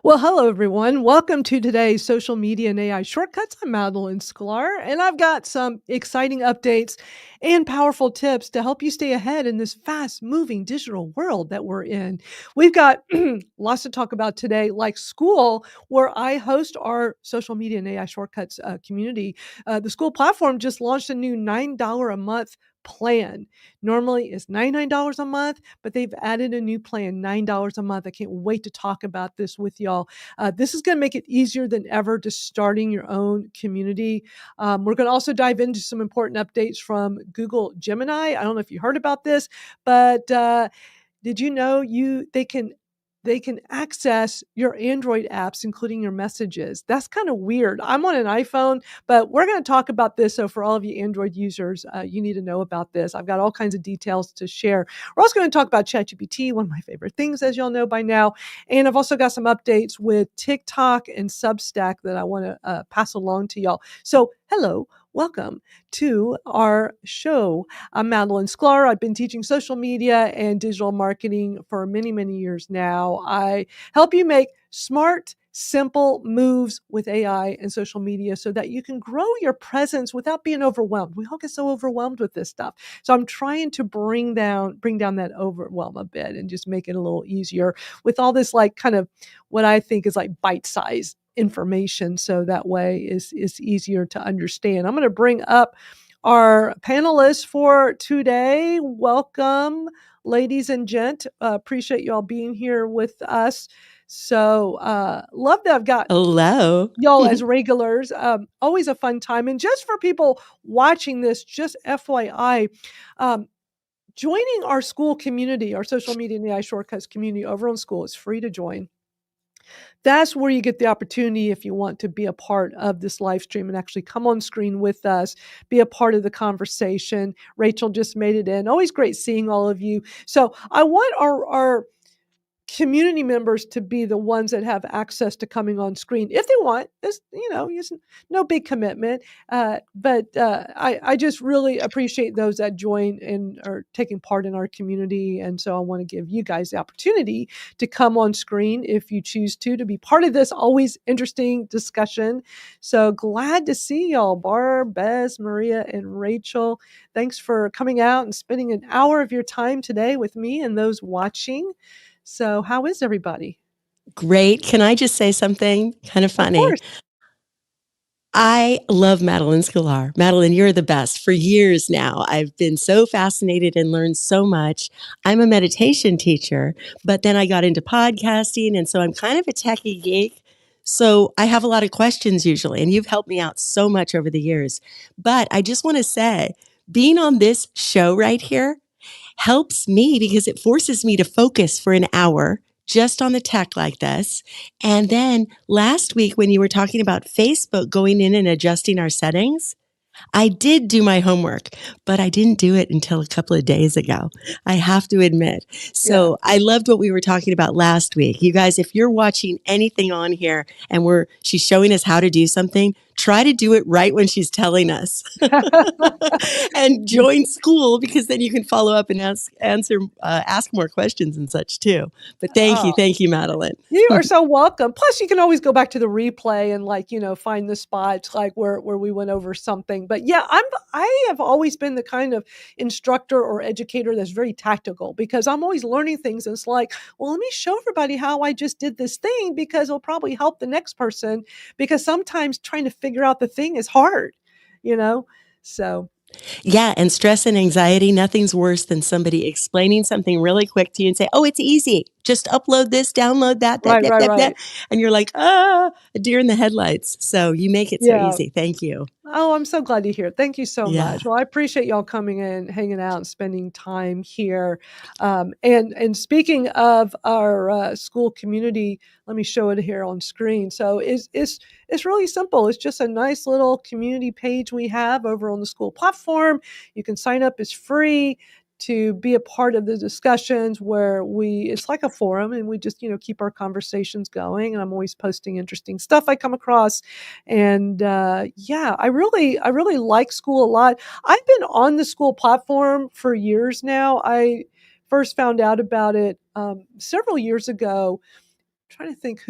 Well, hello, everyone. Welcome to today's Social Media and AI Shortcuts. I'm Madalyn, and I've got some exciting updates and powerful tips to help you stay ahead in this fast-moving digital world that we're in. We've got lots to talk about today, like Skool, where I host our Social Media and AI Shortcuts community. The Skool platform just launched a new $9 a month plan. Normally it's $99 a month, but they've added a new plan, $9 a month. I can't wait to talk about this with y'all. This is going to make it easier than ever to starting your own community. We're going to also dive into some important updates from Google Gemini. I don't know if you heard about this, but did you know they can access your Android apps, including your messages? That's kind of weird. I'm on an iPhone, but we're going to talk about this. So for all of you Android users, you need to know about this. I've got all kinds of details to share. We're also going to talk about ChatGPT, one of my favorite things, as y'all know by now. And I've also got some updates with TikTok and Substack that I want to pass along to y'all. So hello. Welcome to our show. I'm Madalyn. I've been teaching social media and digital marketing for many, many years now. I help you make smart, simple moves with AI and social media so that you can grow your presence without being overwhelmed. We all get so overwhelmed with this stuff. So I'm trying to bring down that overwhelm a bit and just make it a little easier with all this like kind of what I think is like bite-sized information, so that way is easier to understand. I'm going to bring up our panelists for today. Welcome, ladies and gent. Appreciate y'all being here with us. So love that I've got Hello. y'all as regulars. Always a fun time. And just for people watching this, just FYI, joining our Skool community, our social media and AI shortcuts community over on Skool is free to join. That's where you get the opportunity if you want to be a part of this live stream and actually come on screen with us, be a part of the conversation. Rachel just made it in. Always great seeing all of you. So I want our community members to be the ones that have access to coming on screen if they want. It's no big commitment, but I just really appreciate those that join and are taking part in our community, and so I want to give you guys the opportunity to come on screen if you choose to be part of this always interesting discussion. So glad to see y'all, Barb, Bez, Maria, and Rachel. Thanks for coming out and spending an hour of your time today with me and those watching. So how is everybody? Great. Can I just say something kind of Of funny? course. I love Madalyn Sklar. Madalyn, you're the best. For years now, I've been so fascinated and learned so much. I'm a meditation teacher, but then I got into podcasting, and so I'm kind of a techie geek. So I have a lot of questions usually, and you've helped me out so much over the years. But I just want to say, being on this show right here helps me because it forces me to focus for an hour just on the tech like this. And then last week, when you were talking about Facebook going in and adjusting our settings, I did do my homework, but I didn't do it until a couple of days ago. I have to admit. So I loved what we were talking about last week. You guys, if you're watching anything on here and she's showing us how to do something, try to do it right when she's telling us and join Skool, because then you can follow up and ask more questions and such too. But thank you, Madalyn. You are so welcome. Plus, you can always go back to the replay and find the spots like where we went over something. But yeah, I have always been the kind of instructor or educator that's very tactical, because I'm always learning things. And it's like, well, let me show everybody how I just did this thing, because it'll probably help the next person, because sometimes trying to figure out the thing is hard, so. Yeah, and stress and anxiety, nothing's worse than somebody explaining something really quick to you and say, oh, it's easy. Just upload this, download that. Right. And you're like, a deer in the headlights. So you make it so easy. Thank you. Oh, I'm so glad to hear it. Thank you so Yeah. much. Well, I appreciate y'all coming in, hanging out, and spending time here. And speaking of our Skool community, let me show it here on screen. So it's really simple. It's just a nice little community page we have over on the Skool platform. You can sign up. It's free to be a part of the discussions where it's like a forum, and we just, keep our conversations going. And I'm always posting interesting stuff I come across. And I really like Skool a lot. I've been on the Skool platform for years now. I first found out about it several years ago. I'm trying to think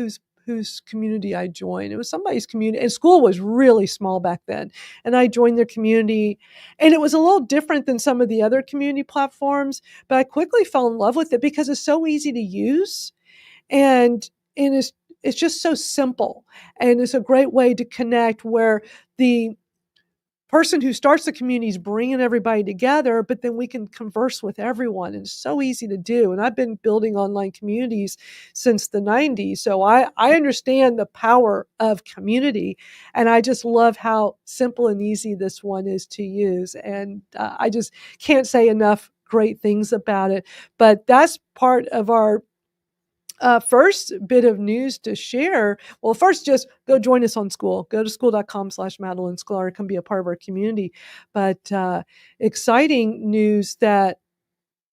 whose community I joined. It was somebody's community, and school was really small back then. And I joined their community, and it was a little different than some of the other community platforms, but I quickly fell in love with it because it's so easy to use, and it's just so simple, and it's a great way to connect where the person who starts the community is bringing everybody together, but then we can converse with everyone. And it's so easy to do. And I've been building online communities since the 90s. So I understand the power of community. And I just love how simple and easy this one is to use. And I just can't say enough great things about it. But that's part of our first bit of news to share. Well, first, just go join us on Skool. Go to skool.com/Madalyn Sklar. Come be a part of our community. But exciting news that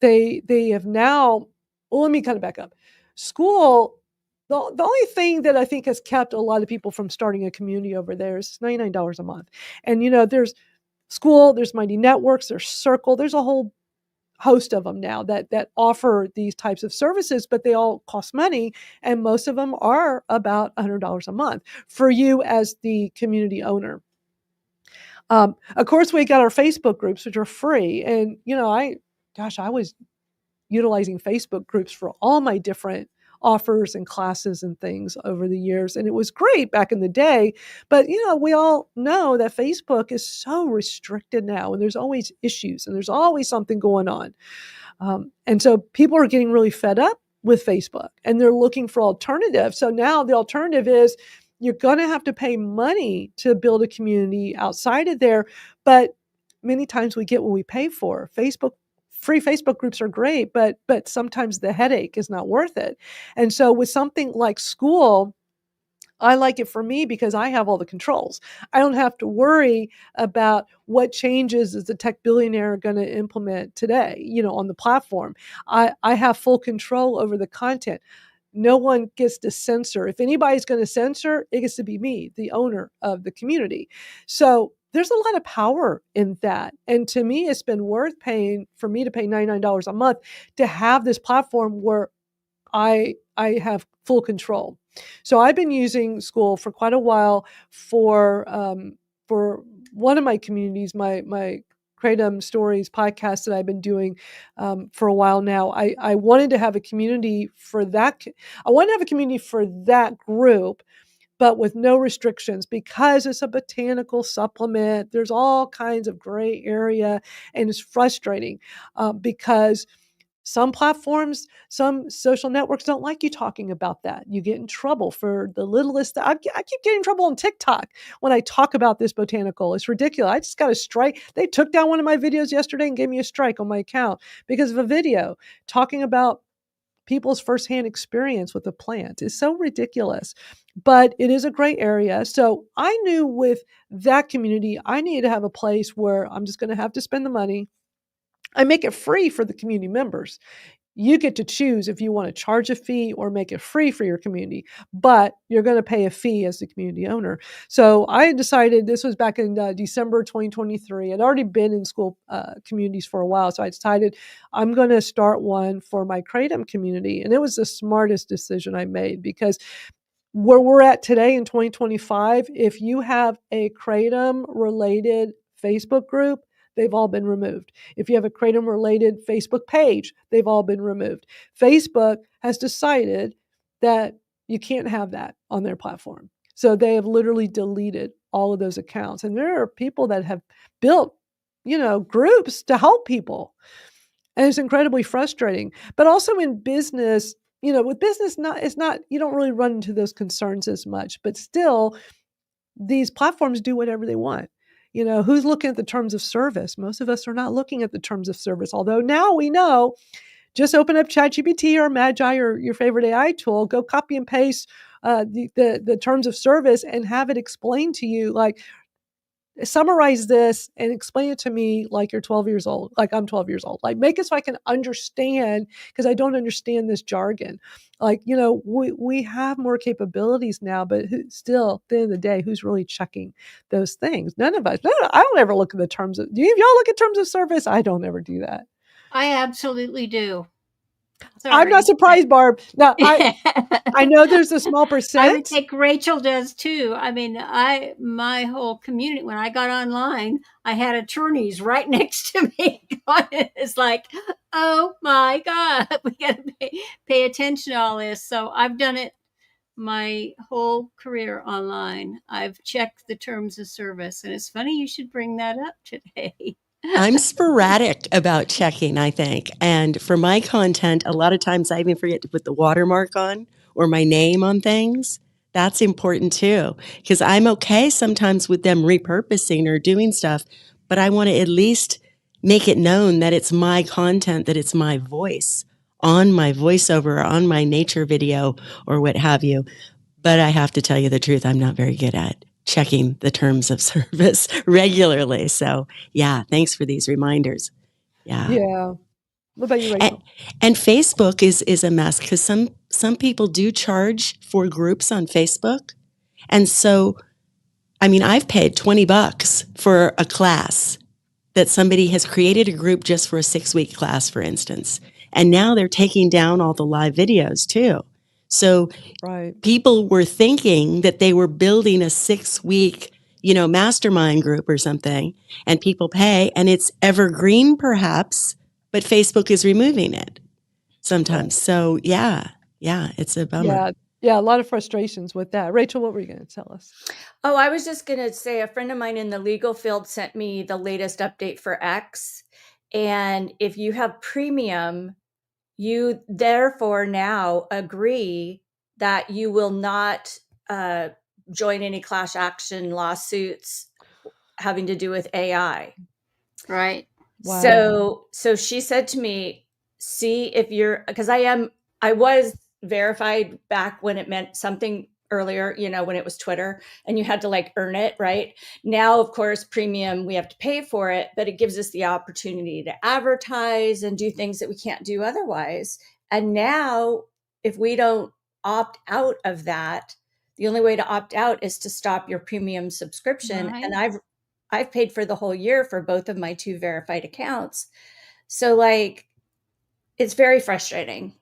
they have now. Well, let me kind of back up. Skool. The only thing that I think has kept a lot of people from starting a community over there is $99 a month. And there's Skool, there's Mighty Networks, there's Circle, there's a whole host of them now that offer these types of services, but they all cost money, and most of them are about $100 a month for you as the community owner. Of course, we got our Facebook groups, which are free, and I was utilizing Facebook groups for all my different offers and classes and things over the years. And it was great back in the day. But, we all know that Facebook is so restricted now, and there's always issues and there's always something going on. And so people are getting really fed up with Facebook, and they're looking for alternatives. So now the alternative is you're going to have to pay money to build a community outside of there. But many times we get what we pay for. Free Facebook groups are great, but sometimes the headache is not worth it. And so with something like Skool, I like it for me because I have all the controls. I don't have to worry about what changes is the tech billionaire going to implement today, on the platform. I have full control over the content. No one gets to censor. If anybody's going to censor, it gets to be me, the owner of the community. So there's a lot of power in that. And to me, it's been worth paying for me to pay $99 a month to have this platform where I have full control. So I've been using Skool for quite a while for one of my communities, my Kratom Stories podcast that I've been doing for a while now. I wanted to have a community for that. I wanted to have a community for that group, but with no restrictions because it's a botanical supplement. There's all kinds of gray area, and it's frustrating because some platforms, some social networks don't like you talking about that. You get in trouble for the littlest. I keep getting in trouble on TikTok when I talk about this botanical. It's ridiculous. I just got a strike. They took down one of my videos yesterday and gave me a strike on my account because of a video talking about people's firsthand experience with the plant. Is so ridiculous, but it is a great area. So I knew with that community, I needed to have a place where I'm just going to have to spend the money. I make it free for the community members. You get to choose if you want to charge a fee or make it free for your community, but you're going to pay a fee as the community owner. So I decided, this was back in December 2023. I'd already been in Skool communities for a while. So I decided I'm going to start one for my Kratom community. And it was the smartest decision I made because where we're at today in 2025, if you have a Kratom related Facebook group, they've all been removed. If you have a Kratom related Facebook page, they've all been removed. Facebook has decided that you can't have that on their platform. So they have literally deleted all of those accounts. And there are people that have built, groups to help people. And it's incredibly frustrating. But also in business, with business, you don't really run into those concerns as much, but still these platforms do whatever they want. Who's looking at the terms of service? Most of us are not looking at the terms of service. Although now we know, just open up ChatGPT or Magi or your favorite AI tool, go copy and paste the terms of service and have it explain to you, like, summarize this and explain it to me like you're 12 years old, like I'm 12 years old. Like, make it so I can understand, because I don't understand this jargon. Like, we have more capabilities now, but still, at the end of the day, who's really checking those things? None of us. No, I don't ever look at the terms of, do you, y'all look at terms of service? I don't ever do that. I absolutely do. I'm not Sorry. surprised, Barb. Now, I know there's a small I would percent. think Rachel does too. I mean, my whole community, when I got online, I had attorneys right next to me. It's like, oh my God, we got to pay attention to all this. So I've done it my whole career online. I've checked the terms of service, and it's funny you should bring that up today. I'm sporadic about checking, I think. And for my content, a lot of times I even forget to put the watermark on or my name on things. That's important too, because I'm okay sometimes with them repurposing or doing stuff, but I want to at least make it known that it's my content, that it's my voice on my voiceover or on my nature video or what have you. But I have to tell you the truth, I'm not very good at checking the terms of service regularly. So, yeah, thanks for these reminders. Yeah. Yeah. What about you, And, Rachel? and Facebook is a mess because some people do charge for groups on Facebook. And so, I mean, I've paid $20 for a class that somebody has created a group just for a 6-week class, for instance. And now they're taking down all the live videos too. So Right. people were thinking that they were building a 6-week, mastermind group or something, and people pay, and it's evergreen perhaps, but Facebook is removing it Right. sometimes. So yeah, it's a bummer. Yeah. Yeah. A lot of frustrations with that. Rachel, what were you going to tell us? Oh, I was just going to say a friend of mine in the legal field sent me the latest update for X. And if you have premium, you therefore now agree that you will not join any class action lawsuits having to do with AI. Right. Wow. So she said to me, see if you're, because I was verified back when it meant something earlier, when it was Twitter and you had to like earn it, right? Now, of course, premium, we have to pay for it, but it gives us the opportunity to advertise and do things that we can't do otherwise. And now, if we don't opt out of that, the only way to opt out is to stop your premium subscription. Right. And I've paid for the whole year for both of my 2 verified accounts. So like, it's very frustrating.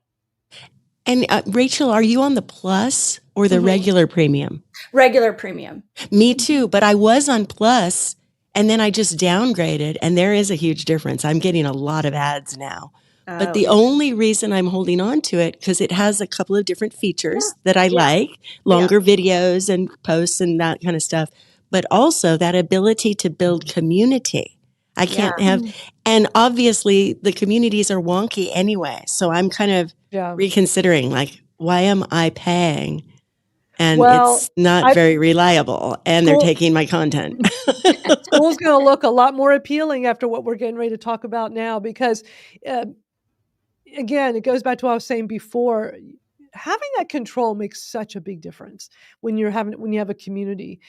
And Rachel, are you on the plus or the Mhm. regular premium? Regular premium. Me too, but I was on plus and then I just downgraded, and there is a huge difference. I'm getting a lot of ads now. But Oh, the only reason I'm holding on to it because it has a couple of different yeah, features that I yeah, like, yeah, longer videos and posts and that kind of stuff, but also that ability to build community. I yeah. can't have, and obviously the communities are wonky anyway. So I'm kind of Yeah. reconsidering, like, why am I paying? And Well, it's not I very reliable, and they're school taking my content. school's going to look a lot more appealing after what we're getting ready to talk about now because uh, again, it goes back to what I was saying before. Having that control makes such a big difference when you have a community.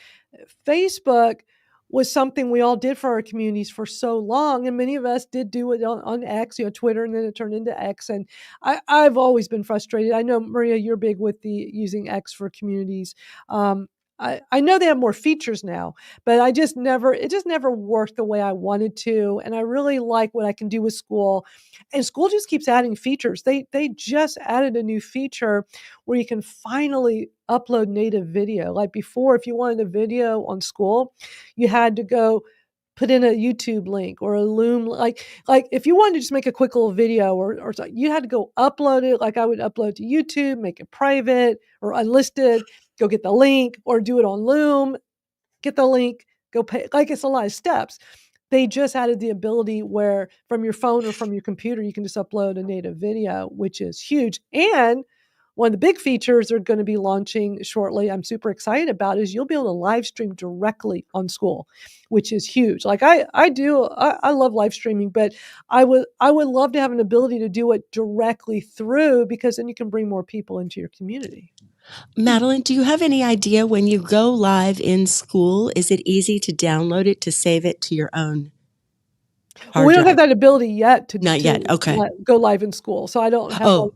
Facebook was something we all did for our communities for so long, and many of us did do it on X, Twitter, and then it turned into X. And I've always been frustrated. I know, Maria, you're big with the using X for communities. Um, I know they have more features now, but it just never worked the way I wanted to. And I really like what I can do with school, and school just keeps adding features. They just added a new feature where you can finally upload native video. Like before, if you wanted a video on school, you had to go put in a YouTube link or a Loom. Like if you wanted to just make a quick little video or something, you had to go upload it. Like I would upload to YouTube, make it private or unlisted, go get the link, or do it on Loom, get the link, go pay. Like it's a lot of steps. They just added the ability where from your phone or from your computer, you can just upload a native video, which is huge. And one of the big features they're going to be launching shortly, I'm super excited about, is you'll be able to live stream directly on school, which is huge. Like I love live streaming, but I would love to have an ability to do it directly through, because then you can bring more people into your community. Madalyn, do you have any idea when you go live in school, is it easy to download it to save it to your own Well, we hard don't have drive? that ability yet Not yet. Okay. go live in school. So I don't have all, Oh,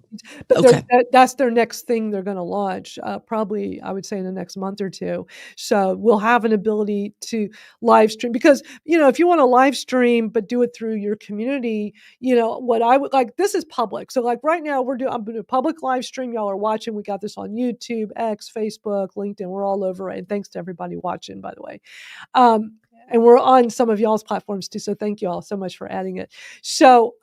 but okay. that's their next thing they're going to launch, probably I would say in the next month or two. So we'll have an ability to live stream because, if you want to live stream, but do it through your community, what I would like, this is public. So like right now I'm doing a public live stream. Y'all are watching. We got this on YouTube, X, Facebook, LinkedIn. We're all over it. And thanks to everybody watching, by the way. And we're on some of y'all's platforms too. So thank you all so much for adding it. So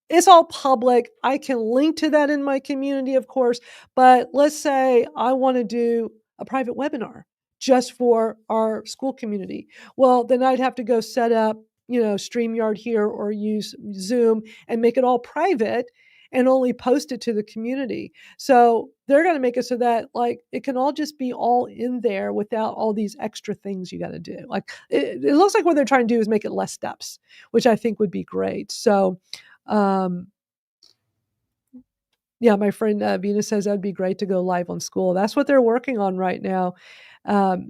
it's all public. I can link to that in my community, of course. But let's say I want to do a private webinar just for our school community. Well, then I'd have to go set up, StreamYard here or use Zoom and make it all private and only post it to the community. So they're going to make it so that like it can all just be all in there without all these extra things you got to do. Like it looks like what they're trying to do is make it less steps, which I think would be great. So yeah, my friend Venus says that'd be great to go live on School. That's what they're working on right now.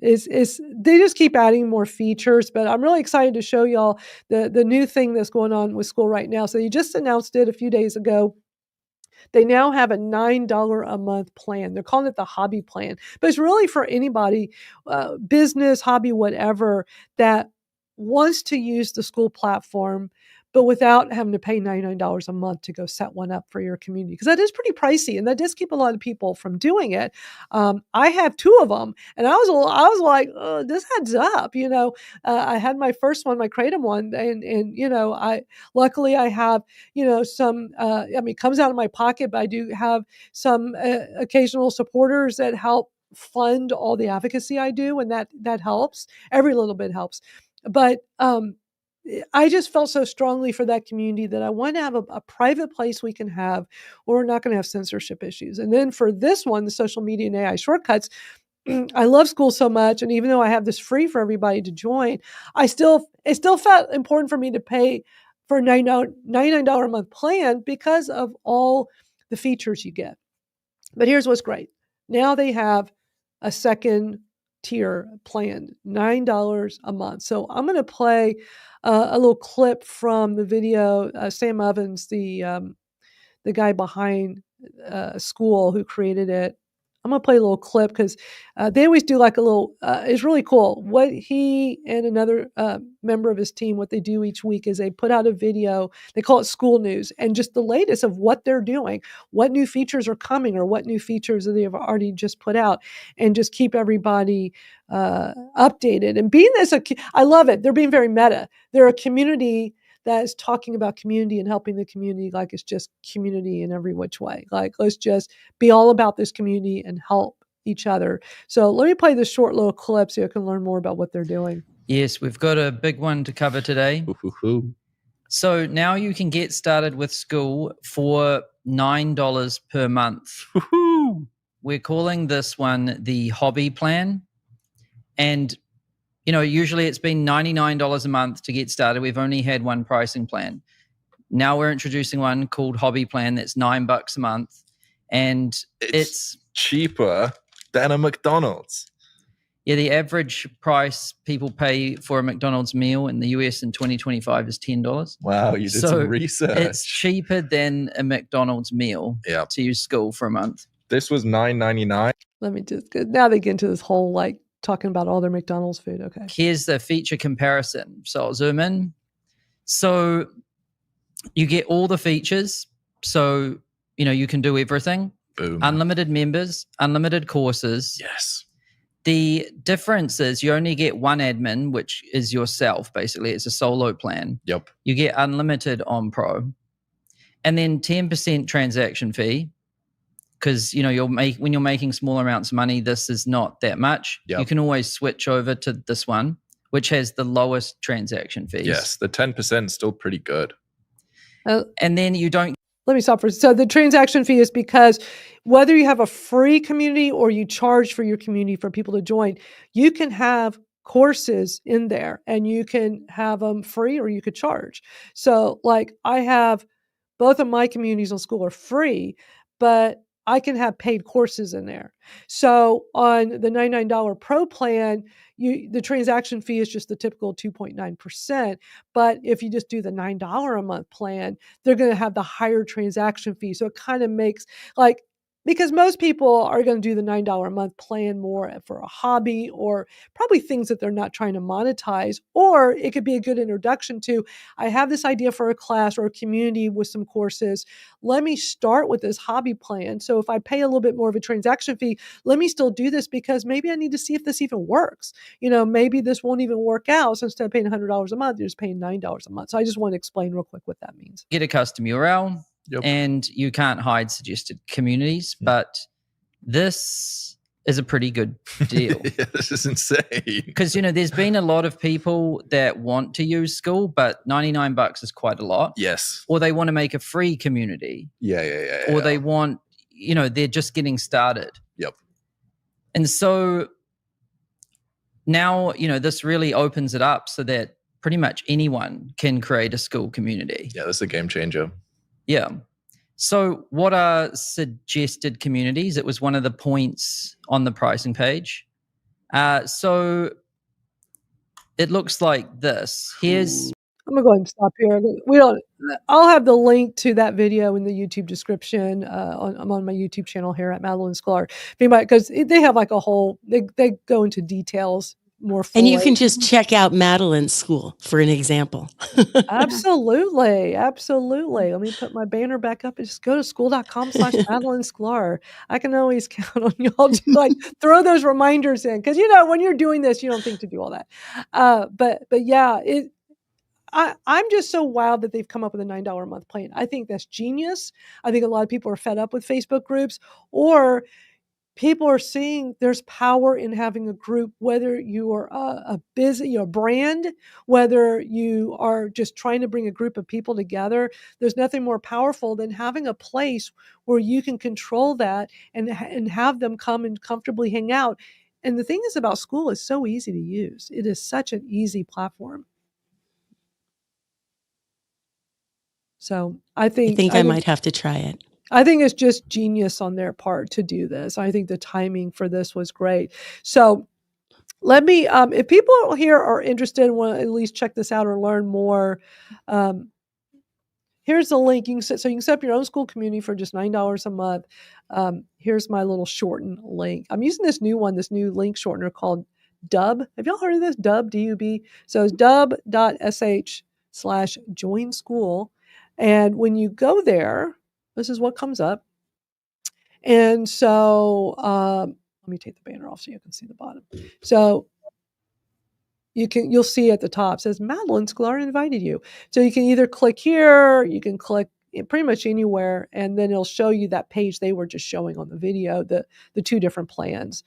Is they just keep adding more features, but I'm really excited to show y'all the new thing that's going on with School right now. So you just announced it a few days ago. They now have a $9 a month plan. They're calling it the hobby plan, but it's really for anybody, business, hobby, whatever, that wants to use the School platform, but without having to pay $99 a month to go set one up for your community. Because that is pretty pricey, and that does keep a lot of people from doing it. I have 2 of them, and I was like, oh, this adds up. I had my first one, my Kratom one, and luckily I have some. It comes out of my pocket, but I do have some occasional supporters that help fund all the advocacy I do, and that helps. Every little bit helps, but I just felt so strongly for that community that I want to have a private place we can have where we're not going to have censorship issues. And then for this one, the social media and AI shortcuts, I love School so much. And even though I have this free for everybody to join, it still felt important for me to pay for a $99 a month plan because of all the features you get. But here's what's great. Now they have a second tier plan, $9 a month. So I'm going to play a little clip from the video. Sam Ovens, the guy behind School who created it. I'm going to play a little clip because they always do like a little, it's really cool. What he and another member of his team, what they do each week is they put out a video, they call it School News, and just the latest of what they're doing, what new features are coming or what new features they have already just put out, and just keep everybody updated. And being I love it. They're being very meta. They're a community that is talking about community and helping the community like it's just community in every which way. Like, let's just be all about this community and help each other. So let me play this short little clip so you can learn more about what they're doing. Yes, we've got a big one to cover today. So now you can get started with School for $9 per month. We're calling this one the hobby plan. And usually it's been $99 a month to get started. We've only had one pricing plan. Now we're introducing one called Hobby Plan that's $9 a month. And it's cheaper than a McDonald's. Yeah, the average price people pay for a McDonald's meal in the US in 2025 is $10. Wow, you did some research. It's cheaper than a McDonald's meal to use School for a month. This was $9.99. Let me now they get into this whole talking about all their McDonald's food. Okay. Here's the feature comparison. So I'll zoom in. So you get all the features. So, you can do everything. Boom. Unlimited members, unlimited courses. Yes. The difference is you only get one admin, which is yourself, basically. It's a solo plan. Yep. You get unlimited on Pro. And then 10% transaction fee. Because, when you're making small amounts of money, this is not that much. Yep. You can always switch over to this one, which has the lowest transaction fees. Yes, the 10% is still pretty good. And then you don't. Let me stop for. So the transaction fee is because whether you have a free community or you charge for your community for people to join, you can have courses in there and you can have them free or you could charge. So I have both of my communities on School are free, but I can have paid courses in there. So on the $99 Pro plan, the transaction fee is just the typical 2.9%. But if you just do the $9 a month plan, they're going to have the higher transaction fee. So it kind of makes like, because most people are going to do the $9 a month plan more for a hobby or probably things that they're not trying to monetize, or it could be a good introduction to, I have this idea for a class or a community with some courses. Let me start with this hobby plan. So if I pay a little bit more of a transaction fee, let me still do this because maybe I need to see if this even works. Maybe this won't even work out. So instead of paying $100 a month, you're just paying $9 a month. So I just want to explain real quick what that means. Get a custom URL. Yep. And you can't hide suggested communities, but this is a pretty good deal. Yeah, this is insane. Because, there's been a lot of people that want to use Skool, but $99 is quite a lot. Yes. Or they want to make a free community. Yeah. Or they want, they're just getting started. Yep. And so now, this really opens it up so that pretty much anyone can create a Skool community. Yeah, this is a game changer. Yeah. So what are suggested communities? It was one of the points on the pricing page. So it looks like this. I'm gonna go ahead and stop here. I'll have the link to that video in the YouTube description. I'm on my YouTube channel here at Madalyn Sklar. Because they have like a whole, they go into details more fully. And you can just check out Madalyn School for an example. Absolutely. Let me put my banner back up and just go to skool.com/Madalyn Sklar. I can always count on y'all to throw those reminders in. Because, when you're doing this, you don't think to do all that. But yeah, I'm just so wowed that they've come up with a $9 a month plan. I think that's genius. I think a lot of people are fed up with Facebook groups, or people are seeing there's power in having a group, whether you are a brand, whether you are just trying to bring a group of people together. There's nothing more powerful than having a place where you can control that and have them come and comfortably hang out. And the thing is about Skool, is so easy to use. It is such an easy platform. So I think I might have to try it. I think it's just genius on their part to do this. I think the timing for this was great. So let me, if people here are interested and want to at least check this out or learn more, here's the link. You can set up your own Skool community for just $9 a month. Here's my little shortened link. I'm using this new link shortener called Dub. Have y'all heard of this? Dub, D-U-B. So it's dub.sh/join Skool. And when you go there, this is what comes up. And so let me take the banner off so you can see the bottom. So you'll see at the top, it says Madalyn Sklar invited you. So you can either click here, you can click pretty much anywhere, and then it'll show you that page they were just showing on the video, the two different plans.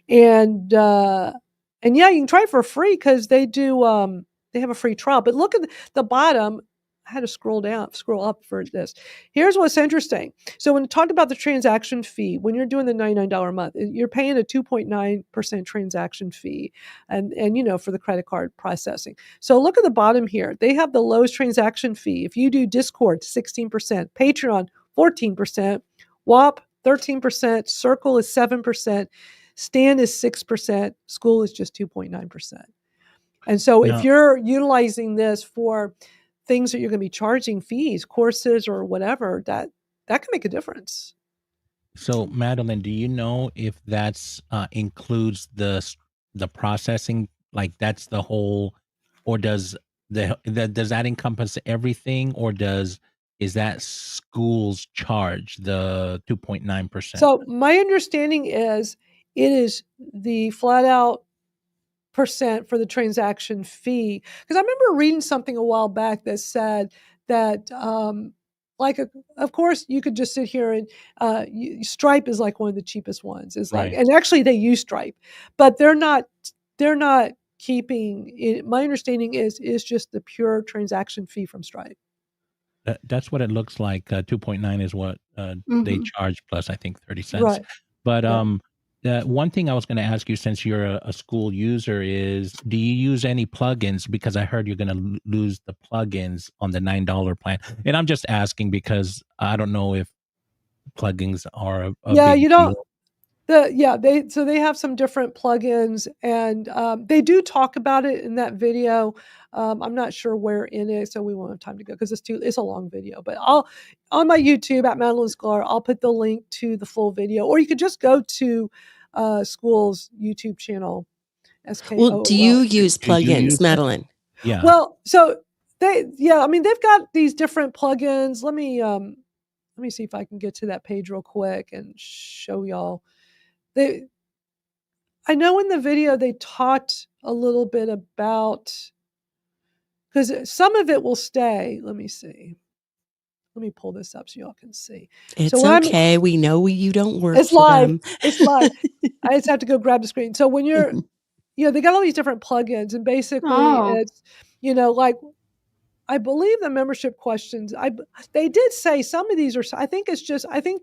And yeah, you can try it for free because they do they have a free trial. But look at the bottom. I had to scroll up for this. Here's what's interesting. So when we talked about the transaction fee, when you're doing the $99 a month, you're paying a 2.9% transaction fee and for the credit card processing. So look at the bottom here. They have the lowest transaction fee. If you do Discord, 16%, Patreon, 14%, WAP, 13%, Circle is 7%, Stan is 6%, Skool is just 2.9%. And so if you're utilizing this for things that you're going to be charging fees, courses or whatever, that can make a difference. So Madalyn, do you know if that's includes the processing, like that's the whole, or does that encompass everything, or is that Skool's charge, the 2.9%? So my understanding is it is the flat out percent for the transaction fee. Because I remember reading something a while back that said that, of course, you could just sit here and Stripe is like one of the cheapest ones. It's Right. and actually they use Stripe, but they're not keeping it. My understanding is just the pure transaction fee from Stripe. That's what it looks like. 2.9 is what they charge, plus I think 30 cents. Right. But one thing I was going to ask you, since you're a Skool user, is do you use any plugins? Because I heard you're going to lose the plugins on the $9 plan. And I'm just asking because I don't know if plugins are a Yeah, big you don't. deal. They have some different plugins, and they do talk about it in that video. I'm not sure where in it, so we won't have time to go because it's a long video. But I'll on my YouTube at Madalyn Sklar, I'll put the link to the full video, or you could just go to Skool's YouTube channel. Well, do you SKOOL. use Do you plugins, use it? Madalyn? Yeah. Well, so I mean, they've got these different plugins. Let me see if I can get to that page real quick and show y'all. I know in the video they talked a little bit about, because some of it will stay. Let me see. Let me pull this up so y'all can see. It's So okay. We know you don't work it's for live. them. It's live. I just have to go grab the screen. So when you're, they got all these different plugins, and basically Oh. it's, like I believe the membership questions. They did say some of these are. I think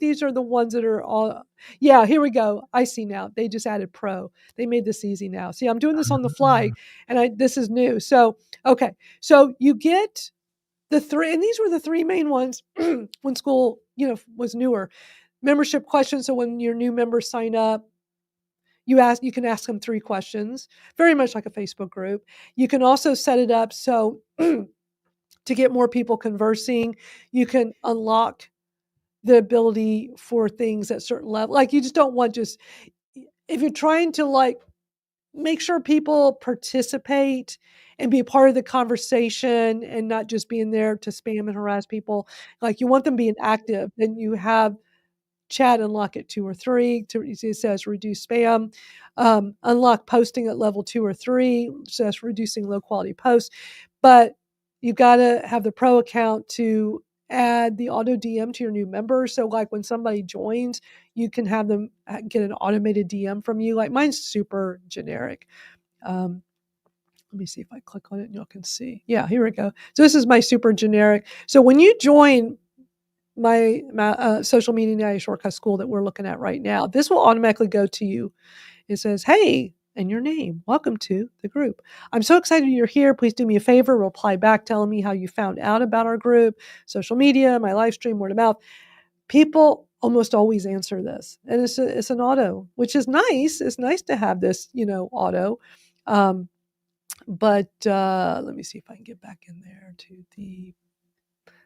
these are the ones that are all. Yeah, here we go. I see now. They just added Pro. They made this easy now. See, I'm doing this on the fly, and this is new. So okay, so you get the three, and these were the three main ones when Skool, was newer. Membership questions. So when your new members sign up, you can ask them 3 questions, very much like a Facebook group. You can also set it up so. To get more people conversing, you can unlock the ability for things at certain level. Like you just don't want if you're trying to make sure people participate and be a part of the conversation and not just being there to spam and harass people. Like you want them being active, then you have chat unlock at 2 or 3. It says reduce spam. Unlock posting at level 2 or 3. So that's reducing low quality posts. But you got to have the pro account to add the auto DM to your new members. So like when somebody joins, you can have them get an automated DM from you. Like mine's super generic. Let me see if I click on it and y'all can see. Yeah, here we go. So this is my super generic. So when you join my social media AI shortcut school that we're looking at right now, this will automatically go to you. It says, hey, and your name, welcome to the group. I'm so excited you're here. Please do me a favor, reply back telling me how you found out about our group, social media, my live stream, word of mouth. People almost always answer this, and it's an auto, which is nice. It's nice to have this, auto. But let me see if I can get back in there to the.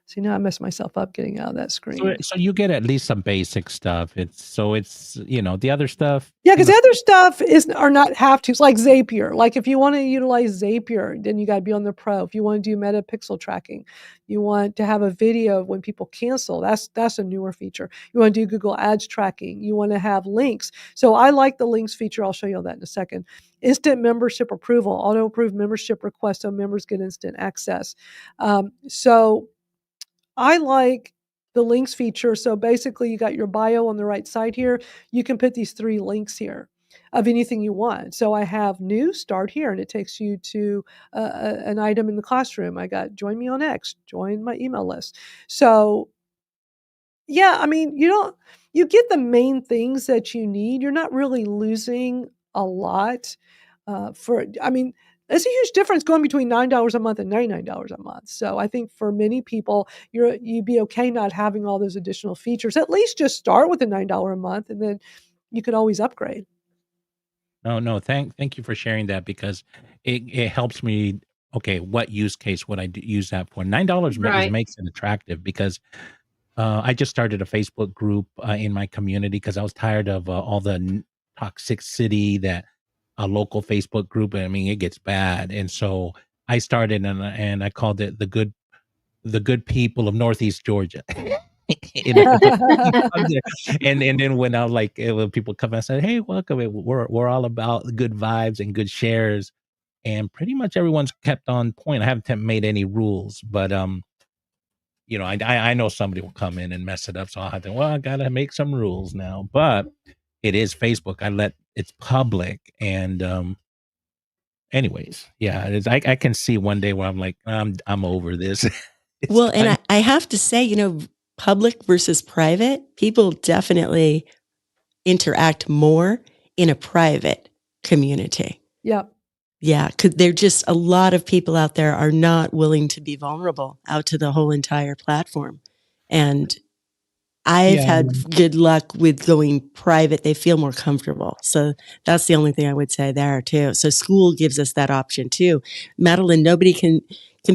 See, now I messed myself up getting out of that screen. So you get at least some basic stuff. It's the other stuff. Yeah, because the other stuff are not have tos, like Zapier. Like if you want to utilize Zapier, then you got to be on the pro. If you want to do meta pixel tracking, you want to have a video of when people cancel. That's a newer feature. You want to do Google Ads tracking. You want to have links. So I like the links feature. I'll show you all that in a second. Instant membership approval, auto approve membership requests so members get instant access. So I like the links feature. So basically you got your bio on the right side here. You can put these 3 links here of anything you want. So I have new, start here, and it takes you to an item in the classroom. I got join me on X, join my email list. So yeah, I mean, you get the main things that you need. You're not really losing a lot there's a huge difference going between $9 a month and $99 a month. So I think for many people, you'd be okay not having all those additional features. At least just start with the $9 a month, and then you can always upgrade. No. Thank you for sharing that, because it helps me. Okay, what use case would I use that for? $9 Right. makes it attractive, because I just started a Facebook group in my community because I was tired of all the toxicity that a local Facebook group. I mean, it gets bad, and so I started and I called it the good people of Northeast Georgia. And then when I when people come and say, "Hey, welcome," we're all about good vibes and good shares, and pretty much everyone's kept on point. I haven't made any rules, but I know somebody will come in and mess it up, so I'll have to. Well, I gotta make some rules now, but it is Facebook. It's public, and anyways, yeah, I can see one day where I'm like, I'm over this. Well, and I have to say, public versus private, people definitely interact more in a private community. Yep. Yeah, because there just a lot of people out there are not willing to be vulnerable out to the whole entire platform. And I've Yeah. had good luck with going private. They feel more comfortable. So that's the only thing I would say there too. So school gives us that option too. Madalyn, nobody can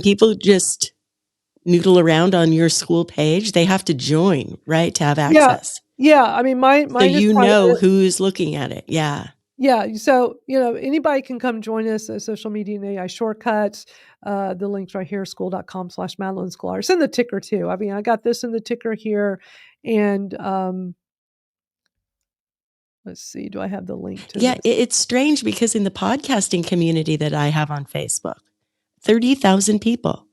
people just noodle around on your school page? They have to join, right, to have Yeah. access. Yeah. I mean, So mine is you know private. who's looking at it. Yeah. Yeah. So, anybody can come join us at Social Media and AI Shortcuts. The link's right here, school.com/Madalyn Sklar. It's in the ticker too. I mean, I got this in the ticker here. And let's see, do I have the link to Yeah, this? it's strange because in the podcasting community that I have on Facebook, 30,000 people.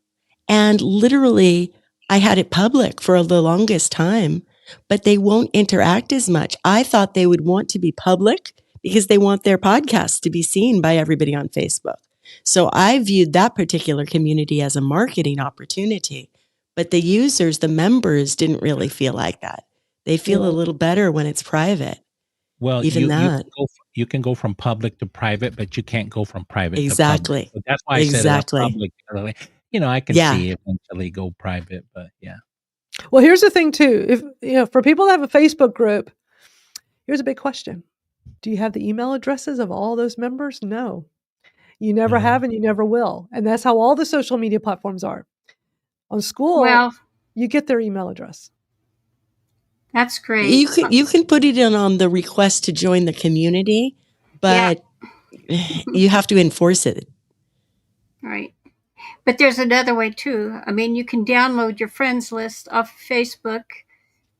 And literally, I had it public for the longest time, but they won't interact as much. I thought they would want to be public because they want their podcasts to be seen by everybody on Facebook. So I viewed that particular community as a marketing opportunity. But the users, the members, didn't really feel like that. They feel a little better when it's private. Well, Even that. you can go from public to private, but you can't go from private to public. Exactly. So that's why I set it up Exactly. public early. I can Yeah. see eventually go private, but yeah. Well, here's the thing too. If, for people that have a Facebook group, here's a big question. Do you have the email addresses of all those members? No. You never have and you never will. And that's how all the social media platforms are. On school, Well, you get their email address. that's great. You can put it in on the request to join the community, but you have to enforce it. Right. But there's another way too. I mean, you can download your friends list off Facebook.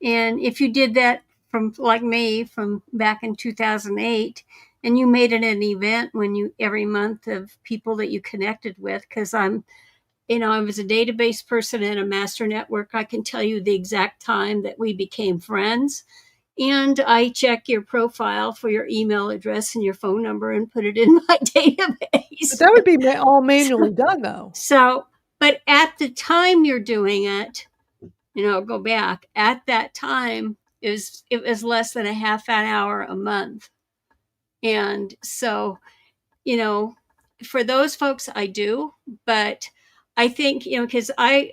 And if you did that from like me from back in 2008, and you made it an event when you every month of people that you connected with, because I was a database person and a master network. I can tell you the exact time that we became friends. And I check your profile for your email address and your phone number and put it in my database. But that would be all manually done though. So, but at the time you're doing it, go back at that time it was less than a half an hour a month. And so, for those folks I do, but I think, because I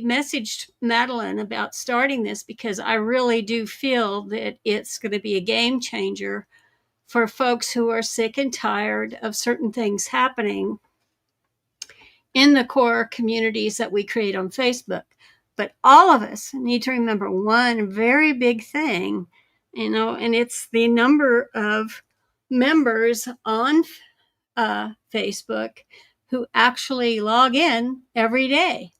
messaged Madalyn about starting this because I really do feel that it's going to be a game changer for folks who are sick and tired of certain things happening in the core communities that we create on Facebook. But all of us need to remember one very big thing, and it's the number of members on Facebook who actually log in every day.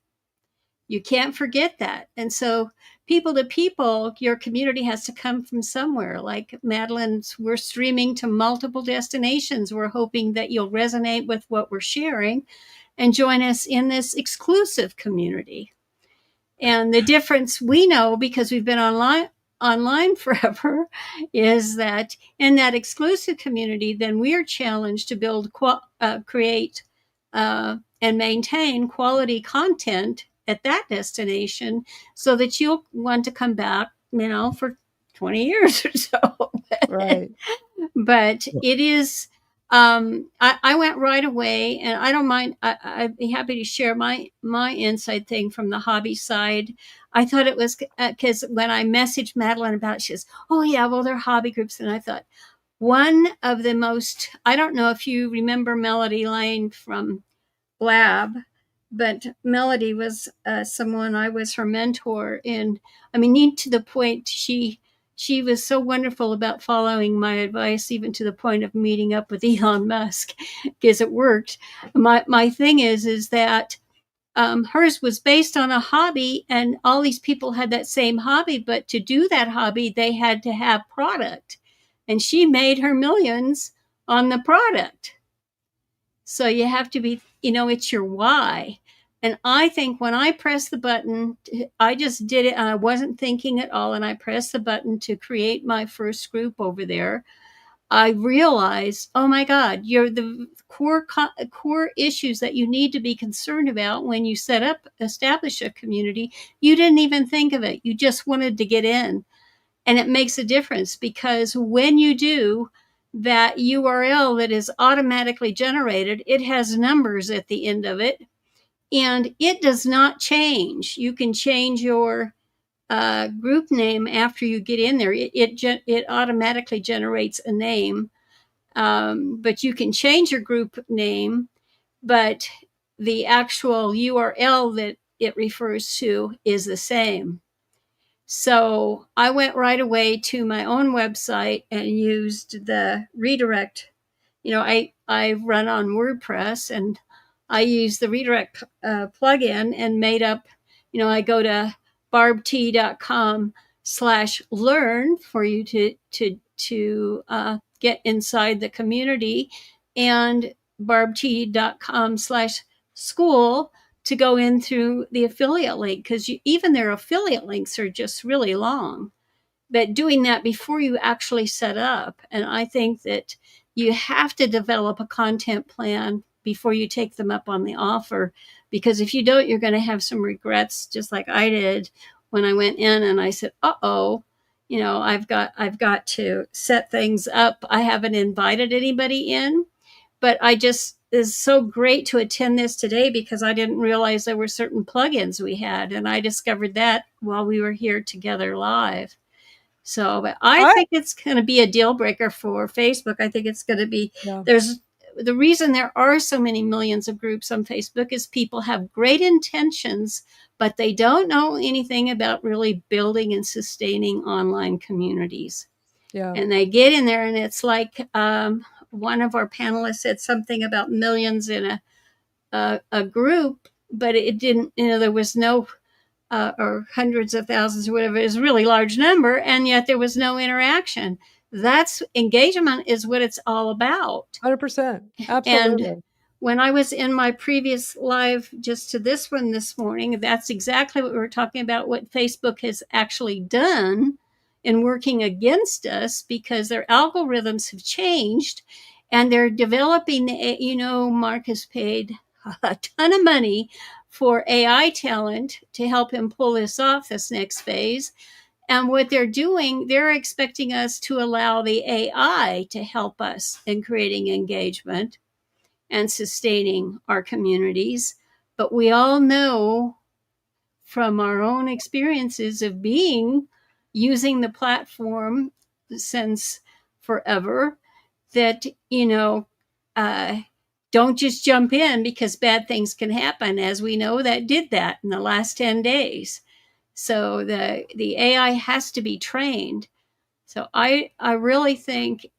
You can't forget that. And so people to people, your community has to come from somewhere. Like Madalyn's, we're streaming to multiple destinations. We're hoping that you'll resonate with what we're sharing and join us in this exclusive community. And the difference we know, because we've been online forever, is that in that exclusive community, then we are challenged to build, create, and maintain quality content at that destination so that you'll want to come back, for 20 years or so. Right. But it is, I went right away, and I don't mind. I'd be happy to share my inside thing from the hobby side. I thought it was because when I messaged Madalyn about it, she says, "Oh yeah, well they're hobby groups," and I thought one of the most. I don't know if you remember Melody Lane from Blab, but Melody was someone I was her mentor, and I mean, neat to the point she was so wonderful about following my advice, even to the point of meeting up with Elon Musk, because it worked. My thing is that hers was based on a hobby, and all these people had that same hobby, but to do that hobby, they had to have product, and she made her millions on the product. So you have to be, it's your why. And I think when I pressed the button, I just did it and I wasn't thinking at all. And I pressed the button to create my first group over there. I realized, oh my God, you're the core issues that you need to be concerned about when you establish a community. You didn't even think of it. You just wanted to get in. And it makes a difference because when you do, that URL that is automatically generated, it has numbers at the end of it, and it does not change. You can change your group name after you get in there. It automatically generates a name, but you can change your group name, but the actual URL that it refers to is the same. So I went right away to my own website and used the redirect. I run on WordPress, and I use the redirect plugin and made up, I go to barbt.com/learn for you to get inside the community, and barbt.com/school to go in through the affiliate link, because even their affiliate links are just really long. But doing that before you actually set up. And I think that you have to develop a content plan before you take them up on the offer, because if you don't, you're going to have some regrets, just like I did when I went in and I said, I've got to set things up. I haven't invited anybody in, but it's so great to attend this today, because I didn't realize there were certain plugins we had, and I discovered that while we were here together live. So, but I think it's going to be a deal breaker for Facebook. I think it's going to be, there's the reason there are so many millions of groups on Facebook is people have great intentions, but they don't know anything about really building and sustaining online communities. Yeah. And they get in there, and it's like one of our panelists said something about millions in a group, but it didn't, there was no or hundreds of thousands or whatever, is a really large number, and yet there was no interaction. That's engagement is what it's all about. 100%. Absolutely. And when I was in my previous live just to this one this morning, that's exactly what we were talking about, what Facebook has actually done in working against us, because their algorithms have changed, and they're developing, Mark has paid a ton of money for AI talent to help him pull this off, this next phase. And what they're doing, they're expecting us to allow the AI to help us in creating engagement and sustaining our communities. But we all know from our own experiences of using the platform since forever that, don't just jump in, because bad things can happen, as we know that did that in the last 10 days. So the AI has to be trained. So I really think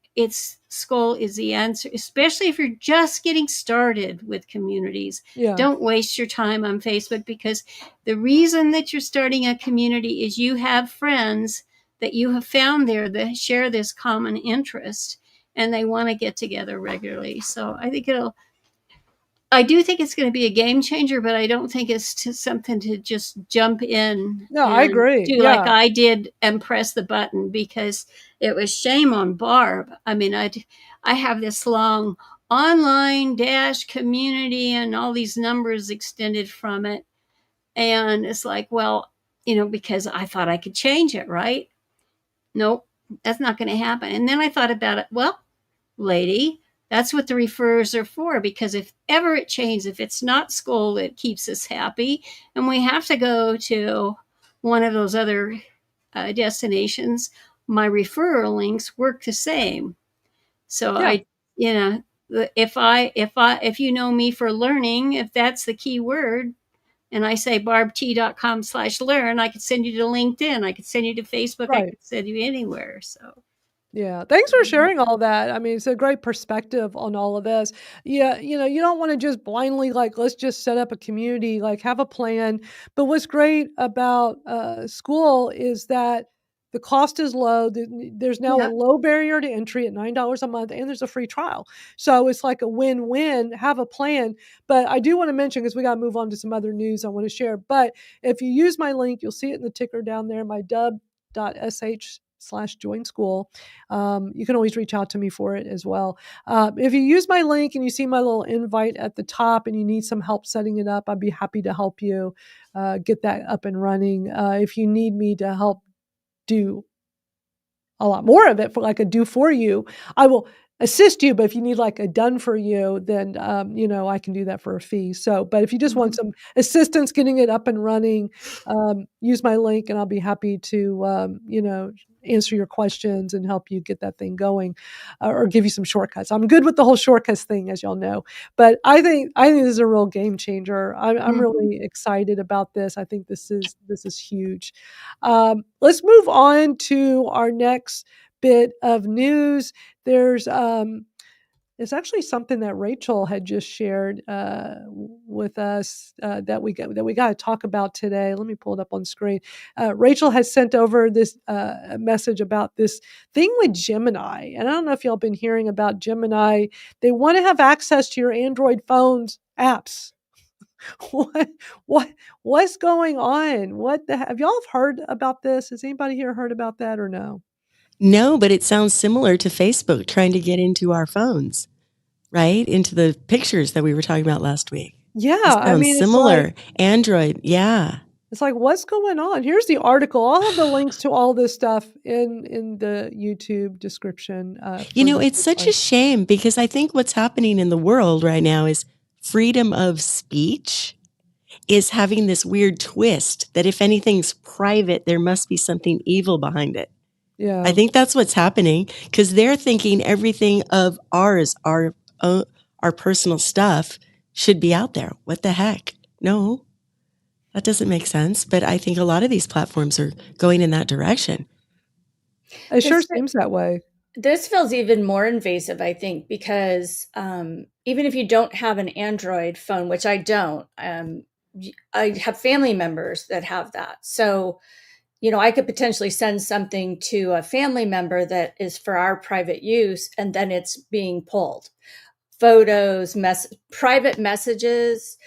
SKOOL is the answer, especially if you're just getting started with communities. Yeah. Don't waste your time on Facebook, because the reason that you're starting a community is you have friends that you have found there that share this common interest, and they want to get together regularly. So I do think it's going to be a game changer, but I don't think it's something to just jump in. No, I agree. Do like I did and press the button, because it was shame on Barb. I mean, I have this long online -community and all these numbers extended from it. And it's like, well, because I thought I could change it, right? Nope, that's not going to happen. And then I thought about it. Well, lady, that's what the referrers are for, because if ever it changes, if it's not SKOOL that keeps us happy, and we have to go to one of those other destinations, my referral links work the same. So if you know me for learning, if that's the key word, and I say barbt.com/learn, I could send you to LinkedIn, I could send you to Facebook, I could send you anywhere. So. Yeah. Thanks for sharing all that. I mean, it's a great perspective on all of this. Yeah. You don't want to just blindly, let's just set up a community, have a plan. But what's great about SKOOL is that the cost is low. There's now a low barrier to entry at $9 a month, and there's a free trial. So it's like a win-win. Have a plan. But I do want to mention, because we got to move on to some other news I want to share. But if you use my link, you'll see it in the ticker down there, my dub.sh/join SKOOL. You can always reach out to me for it as well. If you use my link and you see my little invite at the top and you need some help setting it up, I'd be happy to help you get that up and running. If you need me to help do a lot more of it, for a do for you, I will assist you, but if you need like a done for you, then, I can do that for a fee. So, but if you just want some assistance getting it up and running, use my link and I'll be happy to, answer your questions and help you get that thing going, or give you some shortcuts. I'm good with the whole shortcuts thing, as y'all know, but I think this is a real game changer. I'm really excited about this. I think this is huge. Let's move on to our next bit of news. There's it's actually something that Rachel had just shared with us that we got to talk about today. Let me pull it up on screen. Rachel has sent over this message about this thing with Gemini, and I don't know if y'all been hearing about Gemini. They want to have access to your Android phone's apps. What's going on? Have y'all heard about this? Has anybody here heard about that or no? No, but it sounds similar to Facebook trying to get into our phones, right? Into the pictures that we were talking about last week. Yeah, It I sounds mean, similar. Android, yeah. it's like, what's going on? Here's the article. I'll have the links to all this stuff in the YouTube description. It's such a shame because I think what's happening in the world right now is freedom of speech is having this weird twist that if anything's private, there must be something evil behind it. Yeah, I think that's what's happening because they're thinking everything of ours, our personal stuff should be out there. What the heck? No, that doesn't make sense. But I think a lot of these platforms are going in that direction. it sure seems that way. This feels even more invasive, I think, because even if you don't have an Android phone, which I don't, I have family members that have that. So, I could potentially send something to a family member that is for our private use, and then it's being pulled. Photos, private messages.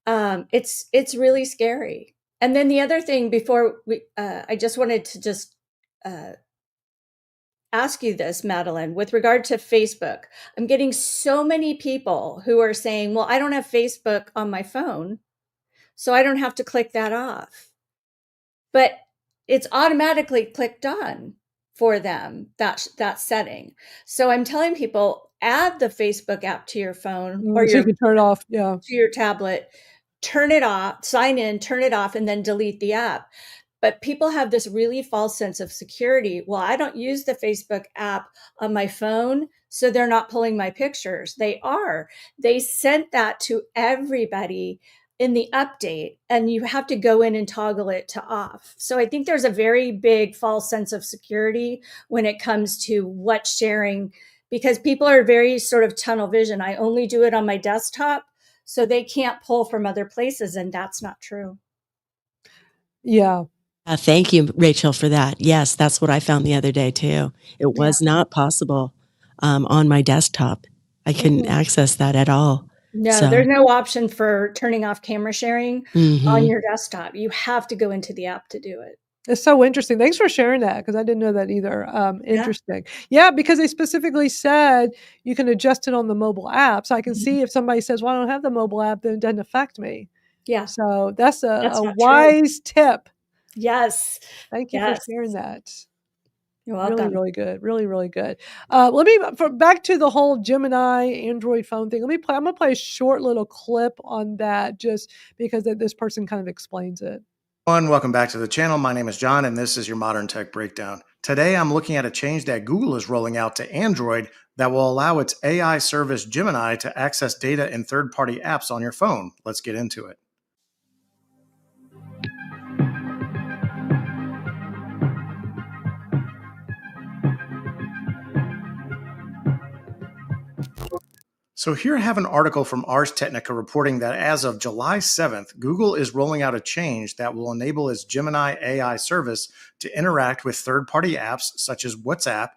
It's really scary. And then the other thing before I just wanted to ask you this, Madalyn, with regard to Facebook. I'm getting so many people who are saying, well, I don't have Facebook on my phone, so I don't have to click that off. But it's automatically clicked on for them, that setting. So I'm telling people, add the Facebook app to your phone or so you can turn it off, yeah, to your tablet, turn it off, sign in, turn it off, and then delete the app. But people have this really false sense of security. Well, I don't use the Facebook app on my phone, so they're not pulling my pictures. They are. They sent that to everybody in the update, and you have to go in and toggle it to off. So I think there's a very big false sense of security when it comes to what's sharing, because people are very sort of tunnel vision. I only do it on my desktop, so they can't pull from other places, and that's not true. Yeah. Thank you, Rachel, for that. Yes, that's what I found the other day too. It was not possible on my desktop. I couldn't access that at all. No, there's no option for turning off camera sharing on your desktop. You have to go into the app to do it. It's so interesting. Thanks for sharing that because I didn't know that either. Interesting. Yeah, because they specifically said you can adjust it on the mobile app. So I can see if somebody says, well, I don't have the mobile app, then it doesn't affect me. Yeah. So that's a wise tip. Yes. Thank you for sharing that. You're welcome. Really, really good. Really, really good. Back to the whole Gemini Android phone thing. I'm going to play a short little clip on that just because this person kind of explains it. Welcome back to the channel. My name is John, and this is your Modern Tech Breakdown. Today, I'm looking at a change that Google is rolling out to Android that will allow its AI service Gemini to access data in third-party apps on your phone. Let's get into it. So here I have an article from Ars Technica reporting that as of July 7th, Google is rolling out a change that will enable its Gemini AI service to interact with third-party apps such as WhatsApp,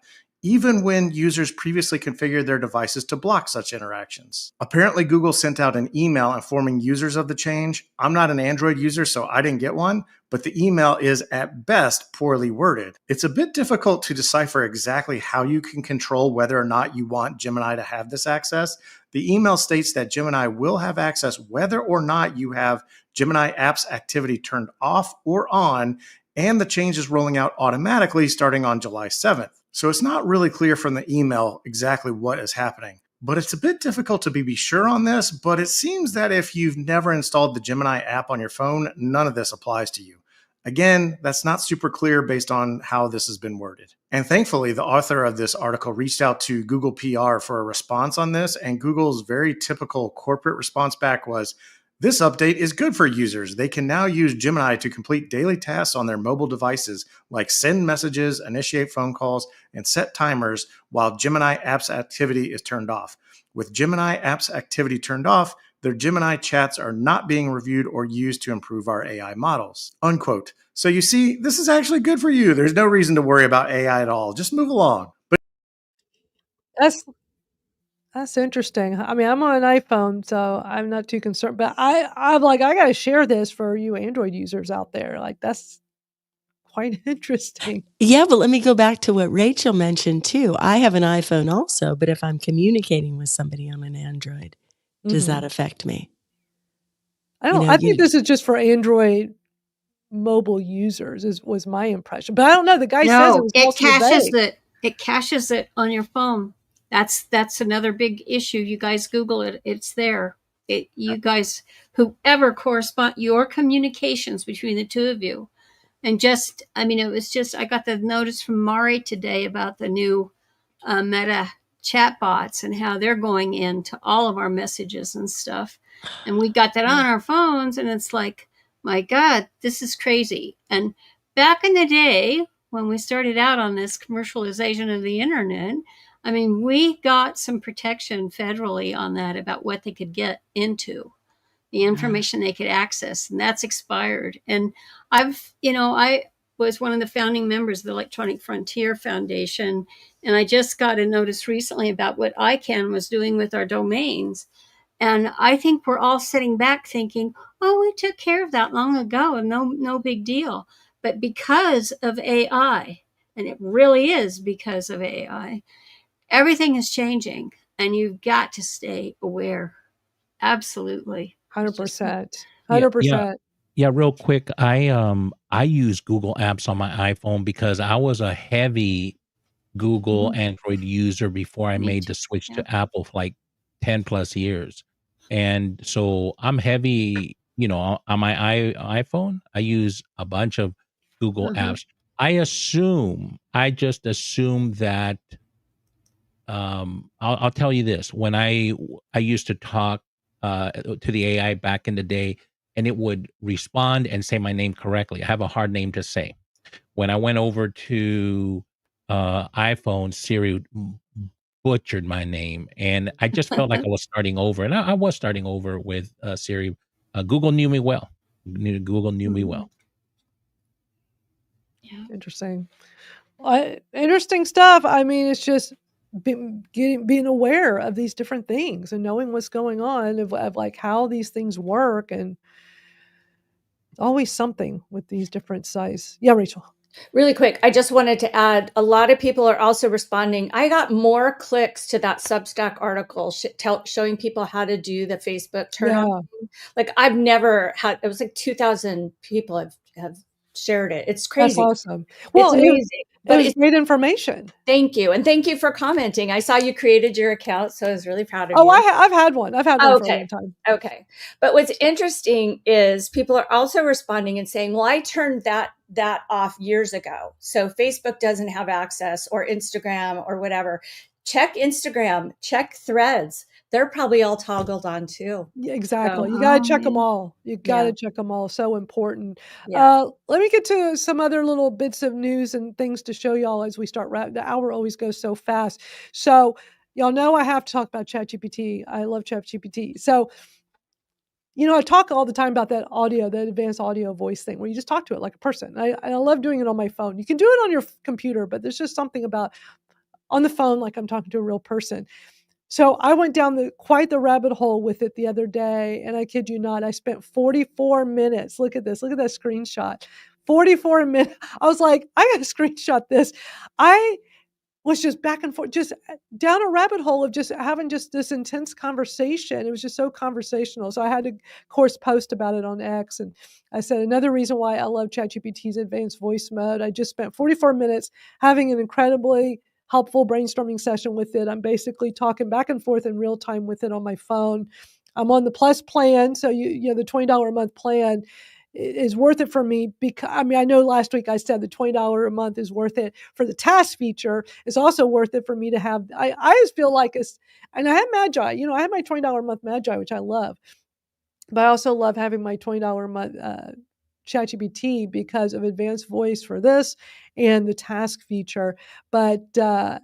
even when users previously configured their devices to block such interactions. Apparently, Google sent out an email informing users of the change. I'm not an Android user, so I didn't get one, but the email is at best poorly worded. It's a bit difficult to decipher exactly how you can control whether or not you want Gemini to have this access. The email states that Gemini will have access whether or not you have Gemini apps activity turned off or on, and the change is rolling out automatically starting on July 7th. So it's not really clear from the email exactly what is happening. But it's a bit difficult to be sure on this, but it seems that if you've never installed the Gemini app on your phone, none of this applies to you. Again, that's not super clear based on how this has been worded. And thankfully, the author of this article reached out to Google PR for a response on this, and Google's very typical corporate response back was, "This update is good for users. They can now use Gemini to complete daily tasks on their mobile devices, like send messages, initiate phone calls, and set timers while Gemini apps activity is turned off. With Gemini apps activity turned off, their Gemini chats are not being reviewed or used to improve our AI models." Unquote. So you see, this is actually good for you. There's no reason to worry about AI at all. Just move along. But That's interesting. I mean, I'm on an iPhone, so I'm not too concerned. But I'm like, I gotta share this for you Android users out there. Like, that's quite interesting. Yeah, but let me go back to what Rachel mentioned too. I have an iPhone also, but if I'm communicating with somebody on an Android, does that affect me? I think this is just for Android mobile users was my impression. But I don't know. The guy says it was it caches it on your phone. That's another big issue. You guys Google it. It's there. You guys, whoever correspond, your communications between the two of you. And it was just, I got the notice from Mari today about the new Meta chatbots and how they're going into all of our messages and stuff. And we got that on our phones, and it's like, my God, this is crazy. And back in the day, when we started out on this commercialization of the internet, I mean, we got some protection federally on that about what they could get into, the information they could access, and that's expired. And I was one of the founding members of the Electronic Frontier Foundation, and I just got a notice recently about what ICANN was doing with our domains. And I think we're all sitting back thinking, oh, we took care of that long ago and no big deal. But because of AI, and it really is because of AI, everything is changing, and you've got to stay aware. Absolutely. 100%. Yeah, 100%. yeah, real quick. I use Google Apps on my iPhone because I was a heavy Google Android user before I made the switch to Apple for like 10 plus years. And so I'm heavy, on my iPhone, I use a bunch of Google apps. I just assume that I'll tell you this. When I used to talk to the AI back in the day, and it would respond and say my name correctly. I have a hard name to say. When I went over to iPhone, Siri butchered my name, and I just felt like I was starting over. And I was starting over with Siri. Google knew me well. Google knew me well. Yeah. Interesting. Interesting stuff. I mean, it's just being aware of these different things and knowing what's going on of like how these things work, and always something with these different sites. Yeah, Rachel. Really quick, I just wanted to add, a lot of people are also responding. I got more clicks to that Substack article showing people how to do the Facebook turn on. Like, I've never had, it was like 2,000 people have shared it. It's crazy. That's awesome. Well, it's amazing. But it's great information. Thank you. And thank you for commenting. I saw you created your account, so I was really proud of you. Oh, I've had one. I've had one for a long time. Okay. But what's interesting is people are also responding and saying, well, I turned that off years ago. So Facebook doesn't have access, or Instagram or whatever. Check Instagram, check Threads. They're probably all toggled on too. Yeah, exactly. So, you got to check them all. You got to check them all. So important. Yeah. Let me get to some other little bits of news and things to show y'all as we start. The hour always goes so fast. So y'all know I have to talk about ChatGPT. I love ChatGPT. So, I talk all the time about that advanced audio voice thing where you just talk to it like a person. I love doing it on my phone. You can do it on your computer, but there's just something about on the phone like I'm talking to a real person. So I went down quite the rabbit hole with it the other day, and I kid you not, I spent 44 minutes. Look at this. Look at that screenshot. 44 minutes. I was like, I got to screenshot this. I was just back and forth, just down a rabbit hole of just having just this intense conversation. It was just so conversational. So I had to, of course, post about it on X. And I said, another reason why I love ChatGPT's advanced voice mode, I just spent 44 minutes having an incredibly helpful brainstorming session with it. I'm basically talking back and forth in real time with it on my phone. I'm on the Plus plan, so the $20 a month plan is worth it for me because I know last week I said the $20 a month is worth it for the task feature. It's also worth it for me to have. I just feel like and I have Magi. I have my $20 a month Magi, which I love, but I also love having my $20 a month ChatGPT because of advanced voice for this and the task feature. But I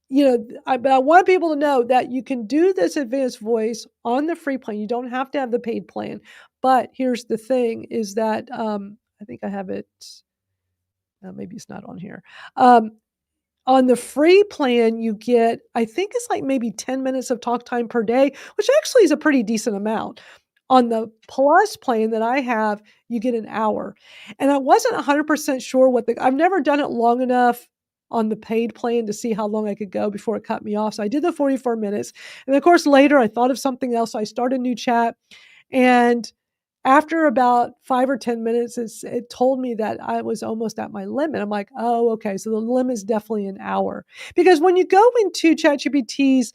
want people to know that you can do this advanced voice on the free plan. You don't have to have the paid plan. But here's the thing is that I think I have it. Maybe it's not on here. On the free plan, you get, I think it's like maybe 10 minutes of talk time per day, which actually is a pretty decent amount. On the Plus plan that I have, you get an hour. And I wasn't 100% sure I've never done it long enough on the paid plan to see how long I could go before it cut me off. So I did the 44 minutes. And of course, later I thought of something else. So I started a new chat. And after about 5 or 10 minutes, it told me that I was almost at my limit. I'm like, oh, okay. So the limit is definitely an hour. Because when you go into ChatGPT's,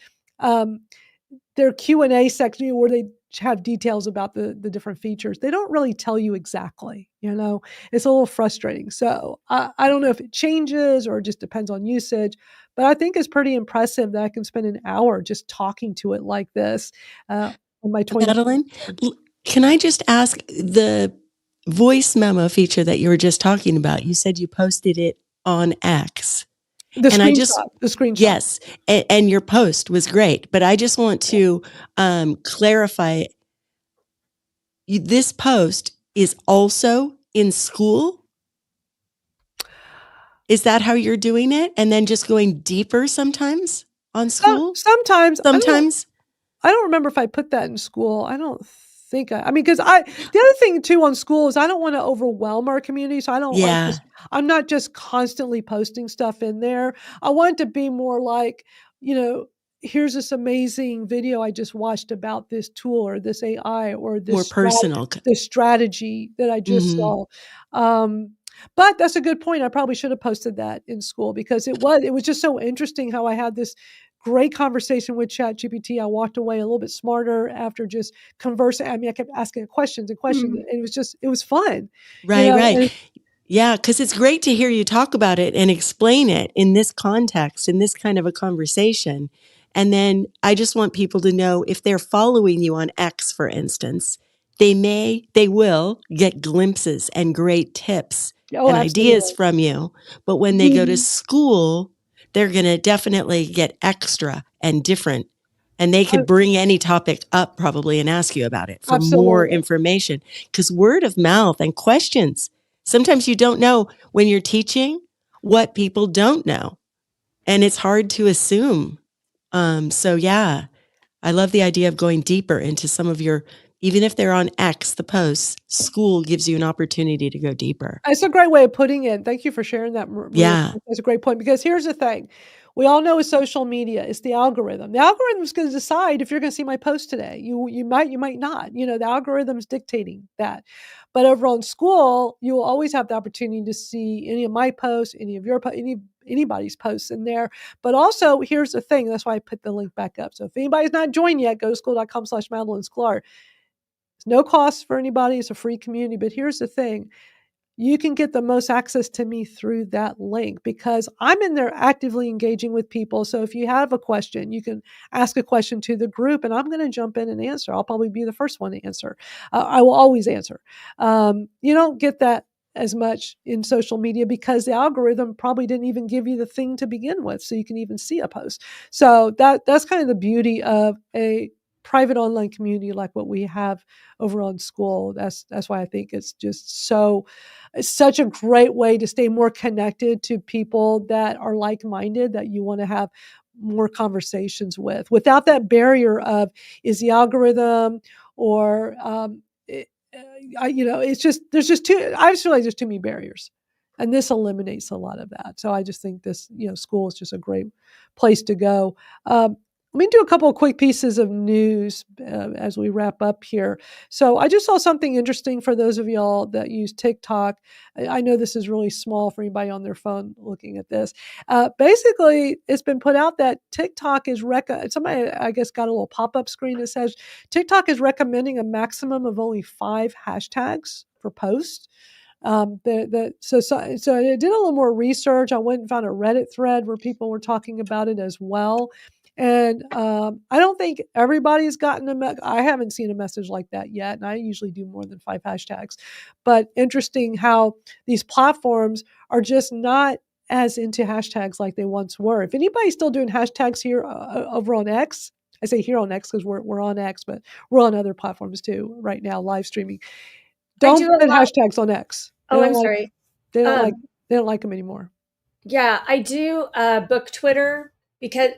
their Q&A section where they have details about the different features, they don't really tell you exactly, it's a little frustrating. So I don't know if it changes or it just depends on usage, but I think it's pretty impressive that I can spend an hour just talking to it like this on my 20. Madalyn, can I just ask the voice memo feature that you were just talking about? You said you posted it on X. The screenshot. Yes. And your post was great, but I just want to clarify. This post is also in school. Is that how you're doing it? And then just going deeper sometimes on school? Sometimes. Sometimes. I don't remember if I put that in school. I don't think because the other thing too on school is I don't want to overwhelm our community. So I don't I'm not just constantly posting stuff in there. I want it to be more like, here's this amazing video I just watched about this tool or this AI or this more personal, this strategy that I just saw. But that's a good point. I probably should have posted that in school because it was just so interesting how I had this great conversation with ChatGPT. I walked away a little bit smarter after just conversing. I kept asking questions and questions. And it was fun. Right. Yeah, because it's great to hear you talk about it and explain it in this context, in this kind of a conversation. And then I just want people to know if they're following you on X, for instance, they will get glimpses and great tips and ideas from you. But when they go to school, they're going to definitely get extra and different. And they could bring any topic up probably and ask you about it for more information. Because word of mouth and questions. Sometimes you don't know when you're teaching what people don't know. And it's hard to assume. So yeah, I love the idea of going deeper into some of your, even if they're on X, the posts, school gives you an opportunity to go deeper. It's a great way of putting it. Thank you for sharing that, Maria. Yeah. That's a great point because here's the thing. We all know with social media, it's the algorithm. The algorithm is going to decide if you're going to see my post today. You might not. The algorithm is dictating that. But over on school, you will always have the opportunity to see any of my posts, any of your anybody's posts in there. But also, here's the thing. That's why I put the link back up. So if anybody's not joined yet, go to school.com/Madalyn Sklar. It's no cost for anybody. It's a free community. But here's the thing. You can get the most access to me through that link because I'm in there actively engaging with people. So if you have a question, you can ask a question to the group and I'm going to jump in and answer. I'll probably be the first one to answer. I will always answer. You don't get that as much in social media because the algorithm probably didn't even give you the thing to begin with so you can even see a post. So that's kind of the beauty of a private online community like what we have over on school. That's why I think it's such a great way to stay more connected to people that are like-minded that you want to have more conversations with without that barrier of is the algorithm or it's just I just feel like there's too many barriers and this eliminates a lot of that. So I just think this school is just a great place to go. Let me do a couple of quick pieces of news as we wrap up here. So I just saw something interesting for those of y'all that use TikTok. I know this is really small for anybody on their phone looking at this. Basically, it's been put out that TikTok is somebody, I guess, got a little pop-up screen that says TikTok is recommending a maximum of only 5 hashtags for posts. So I did a little more research. I went and found a Reddit thread where people were talking about it as well. And I don't think everybody's gotten I haven't seen a message like that yet. And I usually do more than 5 hashtags. But interesting how these platforms are just not as into hashtags like they once were. If anybody's still doing hashtags here over on X, I say here on X because we're on X, but we're on other platforms too right now, live streaming. Don't put hashtags on X. Oh, I'm sorry. They don't like them anymore. Yeah, I do book Twitter because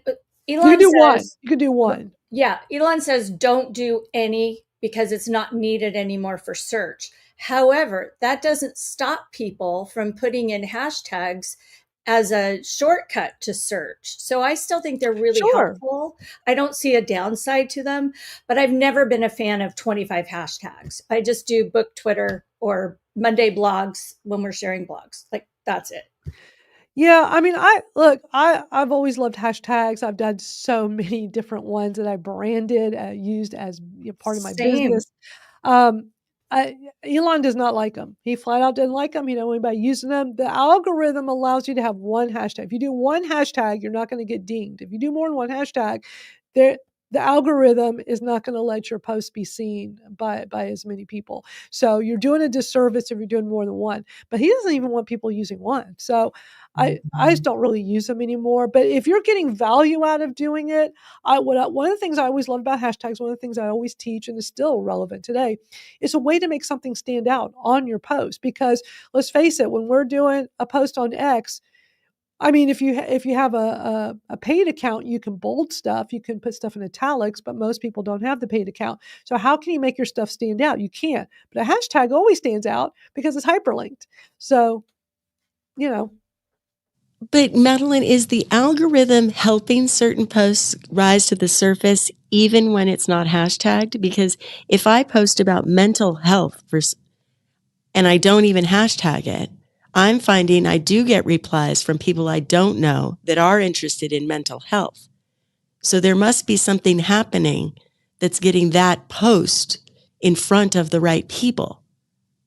Elon You can do says one. You can do one. Yeah, Elon says don't do any because it's not needed anymore for search. However, that doesn't stop people from putting in hashtags as a shortcut to search. So I still think they're really helpful. I don't see a downside to them, but I've never been a fan of 25 hashtags. I just do book Twitter or Monday blogs when we're sharing blogs. Like that's it. Yeah, I mean, I've always loved hashtags. I've done so many different ones that I branded, used as part of my business. Elon does not like them. He flat out doesn't like them. He don't want anybody using them. The algorithm allows you to have one hashtag. If you do one hashtag, you're not going to get dinged. If you do more than one hashtag, the algorithm is not going to let your post be seen by as many people. So you're doing a disservice if you're doing more than one. But he doesn't even want people using one. So I just don't really use them anymore. But if you're getting value out of doing it, one of the things I always love about hashtags, one of the things I always teach, and is still relevant today, is a way to make something stand out on your post. Because let's face it, when we're doing a post on X, I mean, if you have a paid account, you can bold stuff, you can put stuff in italics, but most people don't have the paid account. So how can you make your stuff stand out? You can't. But a hashtag always stands out because it's hyperlinked. So, But Madalyn, is the algorithm helping certain posts rise to the surface even when it's not hashtagged? Because if I post about mental health and I don't even hashtag it, I'm finding I do get replies from people I don't know that are interested in mental health. So there must be something happening that's getting that post in front of the right people.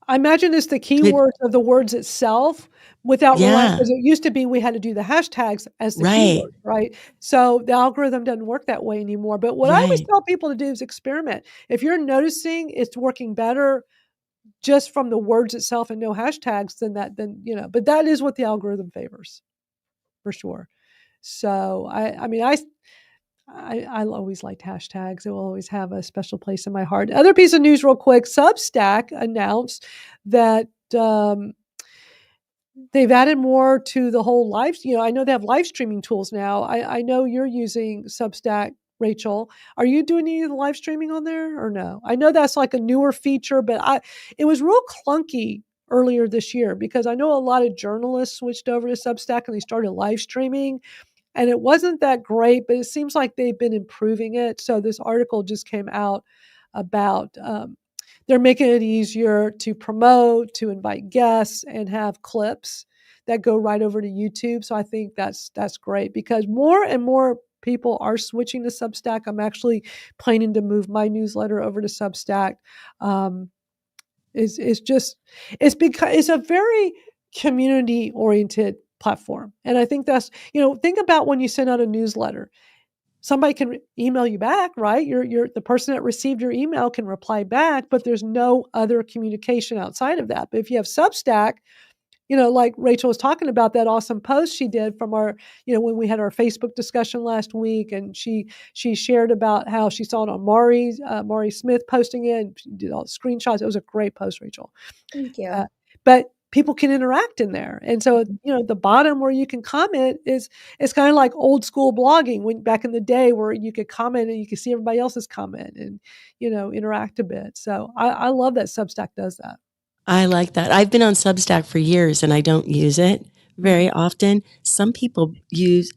I imagine it's the keywords of the words itself without relying, because it used to be we had to do the hashtags as the keyword, right? So the algorithm doesn't work that way anymore. But what I always tell people to do is experiment. If you're noticing it's working better just from the words itself and no hashtags, then but that is what the algorithm favors, for sure. So I always liked hashtags. It will always have a special place in my heart. Other piece of news real quick, Substack announced that they've added more to the whole live. I know they have live streaming tools now. I know you're using Substack, Rachel. Are you doing any of the live streaming on there or no? I know that's like a newer feature, but it was real clunky earlier this year because I know a lot of journalists switched over to Substack and they started live streaming. And it wasn't that great, but it seems like they've been improving it. So this article just came out about they're making it easier to promote, to invite guests, and have clips that go right over to YouTube. So I think that's great because more and more people are switching to Substack. I'm actually planning to move my newsletter over to Substack. It's a very community oriented platform. And I think that's, think about when you send out a newsletter, somebody can email you back, right? The person that received your email can reply back, but there's no other communication outside of that. But if you have Substack, like Rachel was talking about that awesome post she did from our, when we had our Facebook discussion last week, and she shared about how she saw it on Maury Smith posting it, and she did all the screenshots. It was a great post, Rachel. Thank you. But people can interact in there. And so, at the bottom where you can comment it's kind of like old school blogging when back in the day where you could comment and you could see everybody else's comment and, interact a bit. So I love that Substack does that. I like that. I've been on Substack for years and I don't use it very often. Some people use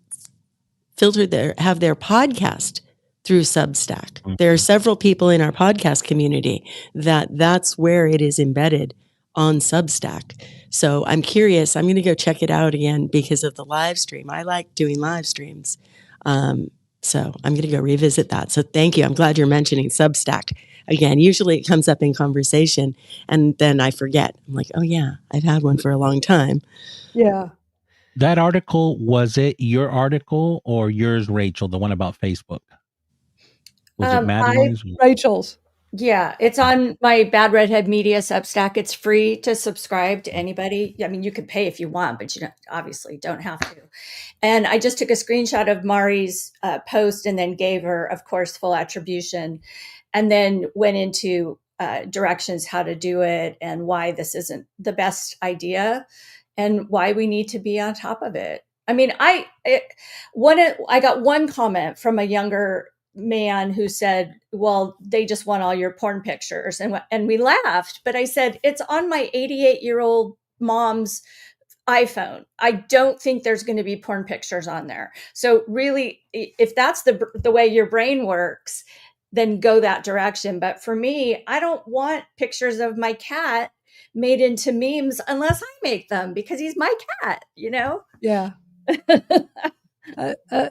have their podcast through Substack. Mhm. There are several people in our podcast community that's where it is embedded on Substack. So I'm curious. I'm going to go check it out again because of the live stream. I like doing live streams. So I'm going to go revisit that. So thank you. I'm glad you're mentioning Substack again. Usually it comes up in conversation and then I forget. I'm like, oh yeah, I've had one for a long time. Yeah. That article, was it your article or yours, Rachel, the one about Facebook? Was it Madalyn's? Rachel's. Yeah, it's on my Bad Redhead Media Substack. It's free to subscribe to anybody. I mean, you can pay if you want, but you obviously don't have to. And I just took a screenshot of Mari's post and then gave her, of course, full attribution, and then went into directions how to do it and why this isn't the best idea and why we need to be on top of it. I mean, I got one comment from a younger man who said, well, they just want all your porn pictures. And we laughed, but I said, it's on my 88-year-old mom's iPhone. I don't think there's going to be porn pictures on there. So really, if that's the way your brain works, then go that direction. But for me, I don't want pictures of my cat made into memes unless I make them because he's my cat, you know? Yeah.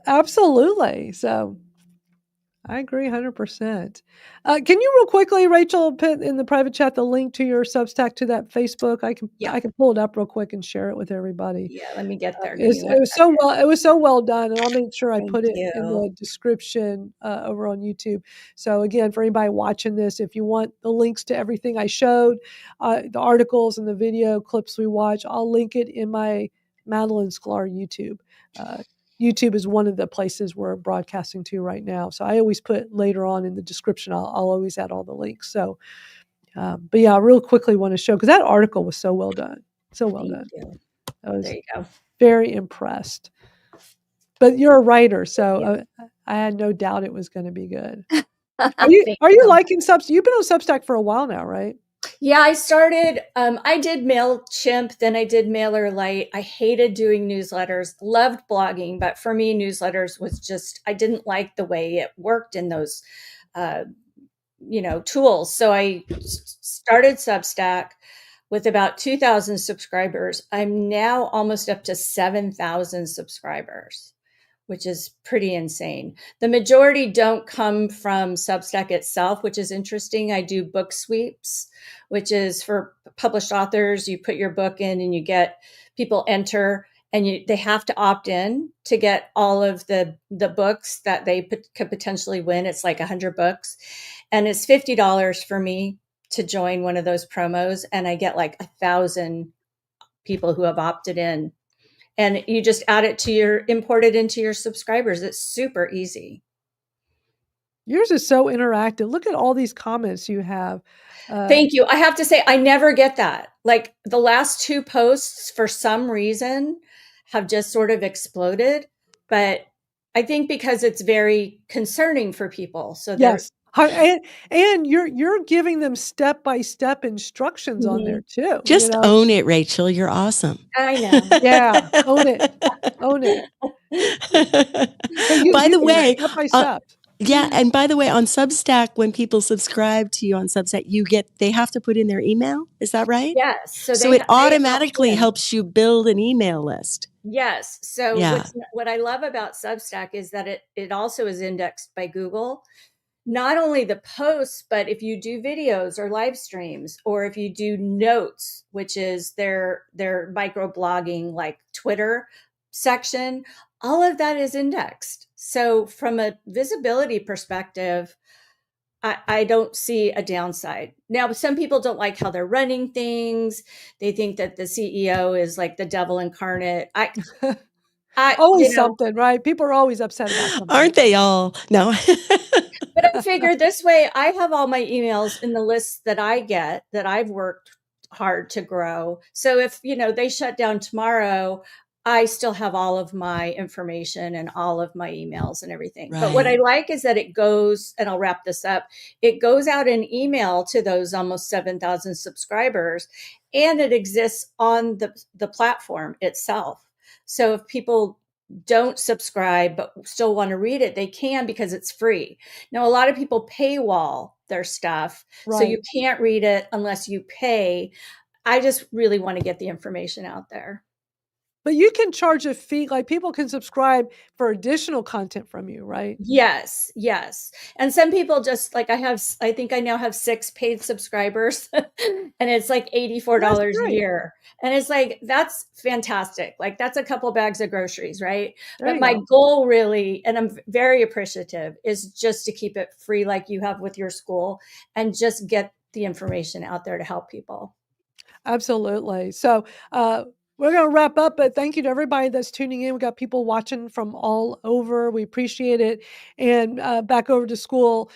Absolutely. So I agree 100%. Can you real quickly, Rachel, put in the private chat the link to your Substack to that Facebook? I can pull it up real quick and share it with everybody. Yeah, let me get there. It was so well done, and I'll make sure I put it in the description over on YouTube. So again, for anybody watching this, if you want the links to everything I showed, the articles and the video clips we watch, I'll link it in my Madalyn Sklar YouTube. YouTube is one of the places we're broadcasting to right now. So I always put later on in the description, I'll always add all the links. So, but yeah, I real quickly want to show, because that article was so well done. So well done. I was There you go. very impressed. But you're a writer, so I had no doubt it was going to be good. Are you liking Substack? You've been on Substack for a while now, right? Yeah, I started, I did MailChimp, then I did MailerLite. I hated doing newsletters, loved blogging, but for me, newsletters was just, I didn't like the way it worked in those, tools. So I started Substack with about 2,000 subscribers. I'm now almost up to 7,000 subscribers, which is pretty insane. The majority don't come from Substack itself, which is interesting. I do book sweeps, which is for published authors. You put your book in and you get people enter, and they have to opt in to get all of the books that they could potentially win. It's like 100 books. And it's $50 for me to join one of those promos. And I get like 1,000 people who have opted in. And you just import it into your subscribers. It's super easy. Yours is so interactive. Look at all these comments you have. Thank you. I have to say, I never get that. Like the last 2 posts, for some reason, have just sort of exploded. But I think because it's very concerning for people. So yes. And you're giving them step-by-step instructions on there too. Just own it, Rachel. You're awesome. I know. Yeah, own it. Own it. By the way, step by step. Yeah, and by the way, on Substack, when people subscribe to you on Substack, they have to put in their email. Is that right? Yes. So it automatically helps you build an email list. Yes. So what I love about Substack is that it also is indexed by Google. Not only the posts, but if you do videos or live streams, or if you do notes, which is their microblogging like Twitter section, all of that is indexed. So from a visibility perspective, I don't see a downside. Now, some people don't like how they're running things. They think that the CEO is like the devil incarnate. Always something, right? People are always upset about something. Aren't they all? No. But I figured this way, I have all my emails in the lists that I get that I've worked hard to grow. So if, they shut down tomorrow, I still have all of my information and all of my emails and everything. Right. But what I like is that it goes, and I'll wrap this up, it goes out in email to those almost 7,000 subscribers, and it exists on the platform itself. So if people don't subscribe but still want to read it, they can, because it's free. Now, a lot of people paywall their stuff, so you Right. can't read it unless you pay. I just really want to get the information out there. But you can charge a fee, like, people can subscribe for additional content from you, right? Yes, yes. And some people just like, I think I now have 6 paid subscribers and it's like That's $84 a great. year. And it's like, that's fantastic. Like, that's a couple bags of groceries, right? There But you my go. goal really, and I'm very appreciative, is just to keep it free like you have with your school, and just get the information out there to help people. Absolutely. So, we're going to wrap up, but thank you to everybody that's tuning in. We got people watching from all over. We appreciate it. And back over to school,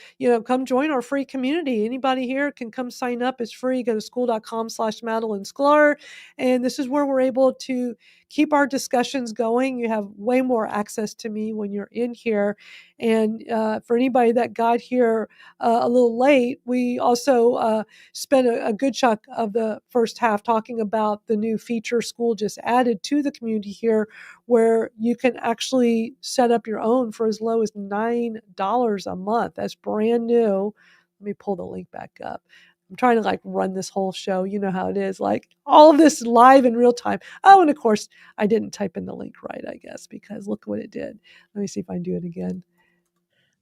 come join our free community. Anybody here can come sign up. It's free. Go to school.com/Madalyn Sklar. And this is where we're able to keep our discussions going. You have way more access to me when you're in here. And for anybody that got here a little late, we also spent a good chunk of the first half talking about the new feature school just added to the community here, where you can actually set up your own for as low as $9 a month. That's brand new. Let me pull the link back up. I'm trying to run this whole show. You know how it is, all of this live in real time. Oh, and of course I didn't type in the link right, I guess, because look what it did. Let me see if I can do it again.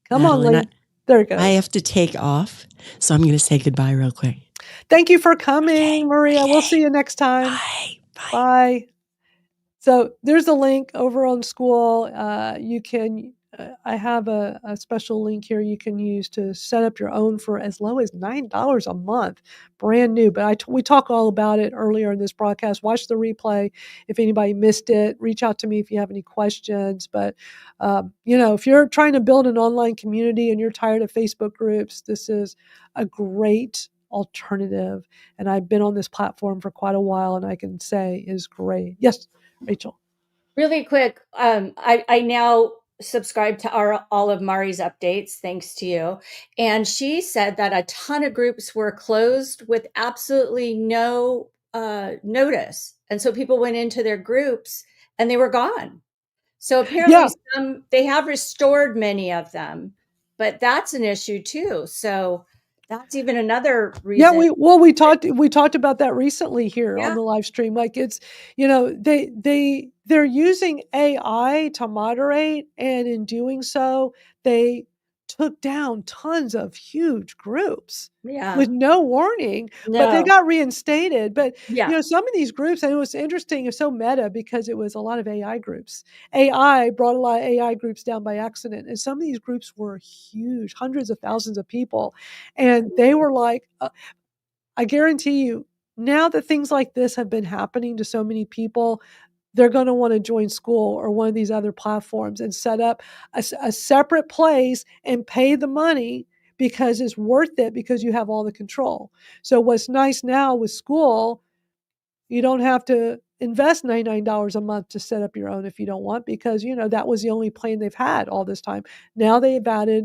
Come on, Madalyn, link. There it goes. I have to take off, so I'm going to say goodbye real quick. Thank you for coming, Okay, Maria. We'll okay. see you next time. Bye. Bye. Bye. So there's a link over on School. You can, I have a special link here you can use to set up your own for as low as $9 a month, brand new. But we talk all about it earlier in this broadcast. Watch the replay if anybody missed it. Reach out to me if you have any questions. But if you're trying to build an online community and you're tired of Facebook groups, this is a great alternative. And I've been on this platform for quite a while, and I can say is great. Yes, Rachel. Really quick, I now subscribe to all of Mari's updates, thanks to you. And she said that a ton of groups were closed with absolutely no notice. And so people went into their groups and they were gone. So apparently they have restored many of them, but that's an issue too. So that's even another reason. Yeah, we talked about that recently here on the live stream. It's, they're using AI to moderate, and in doing so, they took down tons of huge groups with no warning, but they got reinstated. But some of these groups, and it was interesting, it's so meta because it was a lot of AI groups. AI brought a lot of AI groups down by accident, and some of these groups were huge, hundreds of thousands of people, and they were like, I guarantee you, now that things like this have been happening to so many people, they're going to want to join School or one of these other platforms and set up a separate place and pay the money, because it's worth it, because you have all the control. So what's nice now with School, you don't have to invest $99 a month to set up your own if you don't want, because that was the only plan they've had all this time. Now they've added,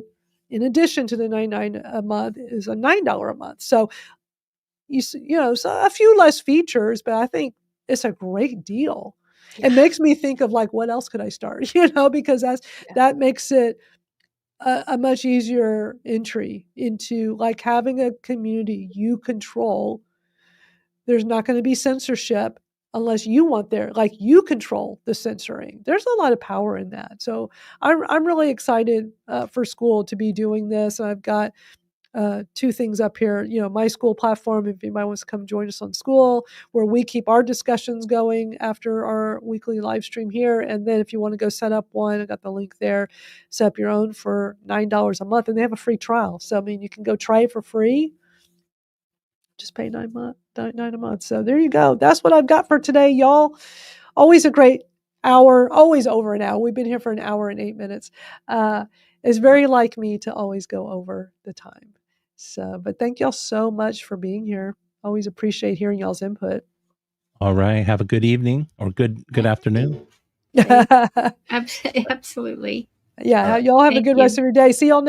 in addition to the $99 a month, is a $9 a month. So so a few less features, but I think it's a great deal. It makes me think of what else could I start, because that makes it a much easier entry into having a community you control. There's not going to be censorship unless you want you control the censoring. There's a lot of power in that. So I'm really excited for School to be doing this. I've got 2 things up here, my School platform, if anybody wants to come join us on School, where we keep our discussions going after our weekly live stream here. And then if you want to go set up one, I got the link there, set up your own for $9 a month, and they have a free trial. So, you can go try it for free. Just pay $9 a month. So there you go. That's what I've got for today, y'all. Always a great hour, always over an hour. We've been here for an hour and 8 minutes. It's very like me to always go over the time. So, but thank y'all so much for being here. Always appreciate hearing y'all's input. All right. Have a good evening or good afternoon. Absolutely. Yeah. Y'all have a good rest of your day. See y'all next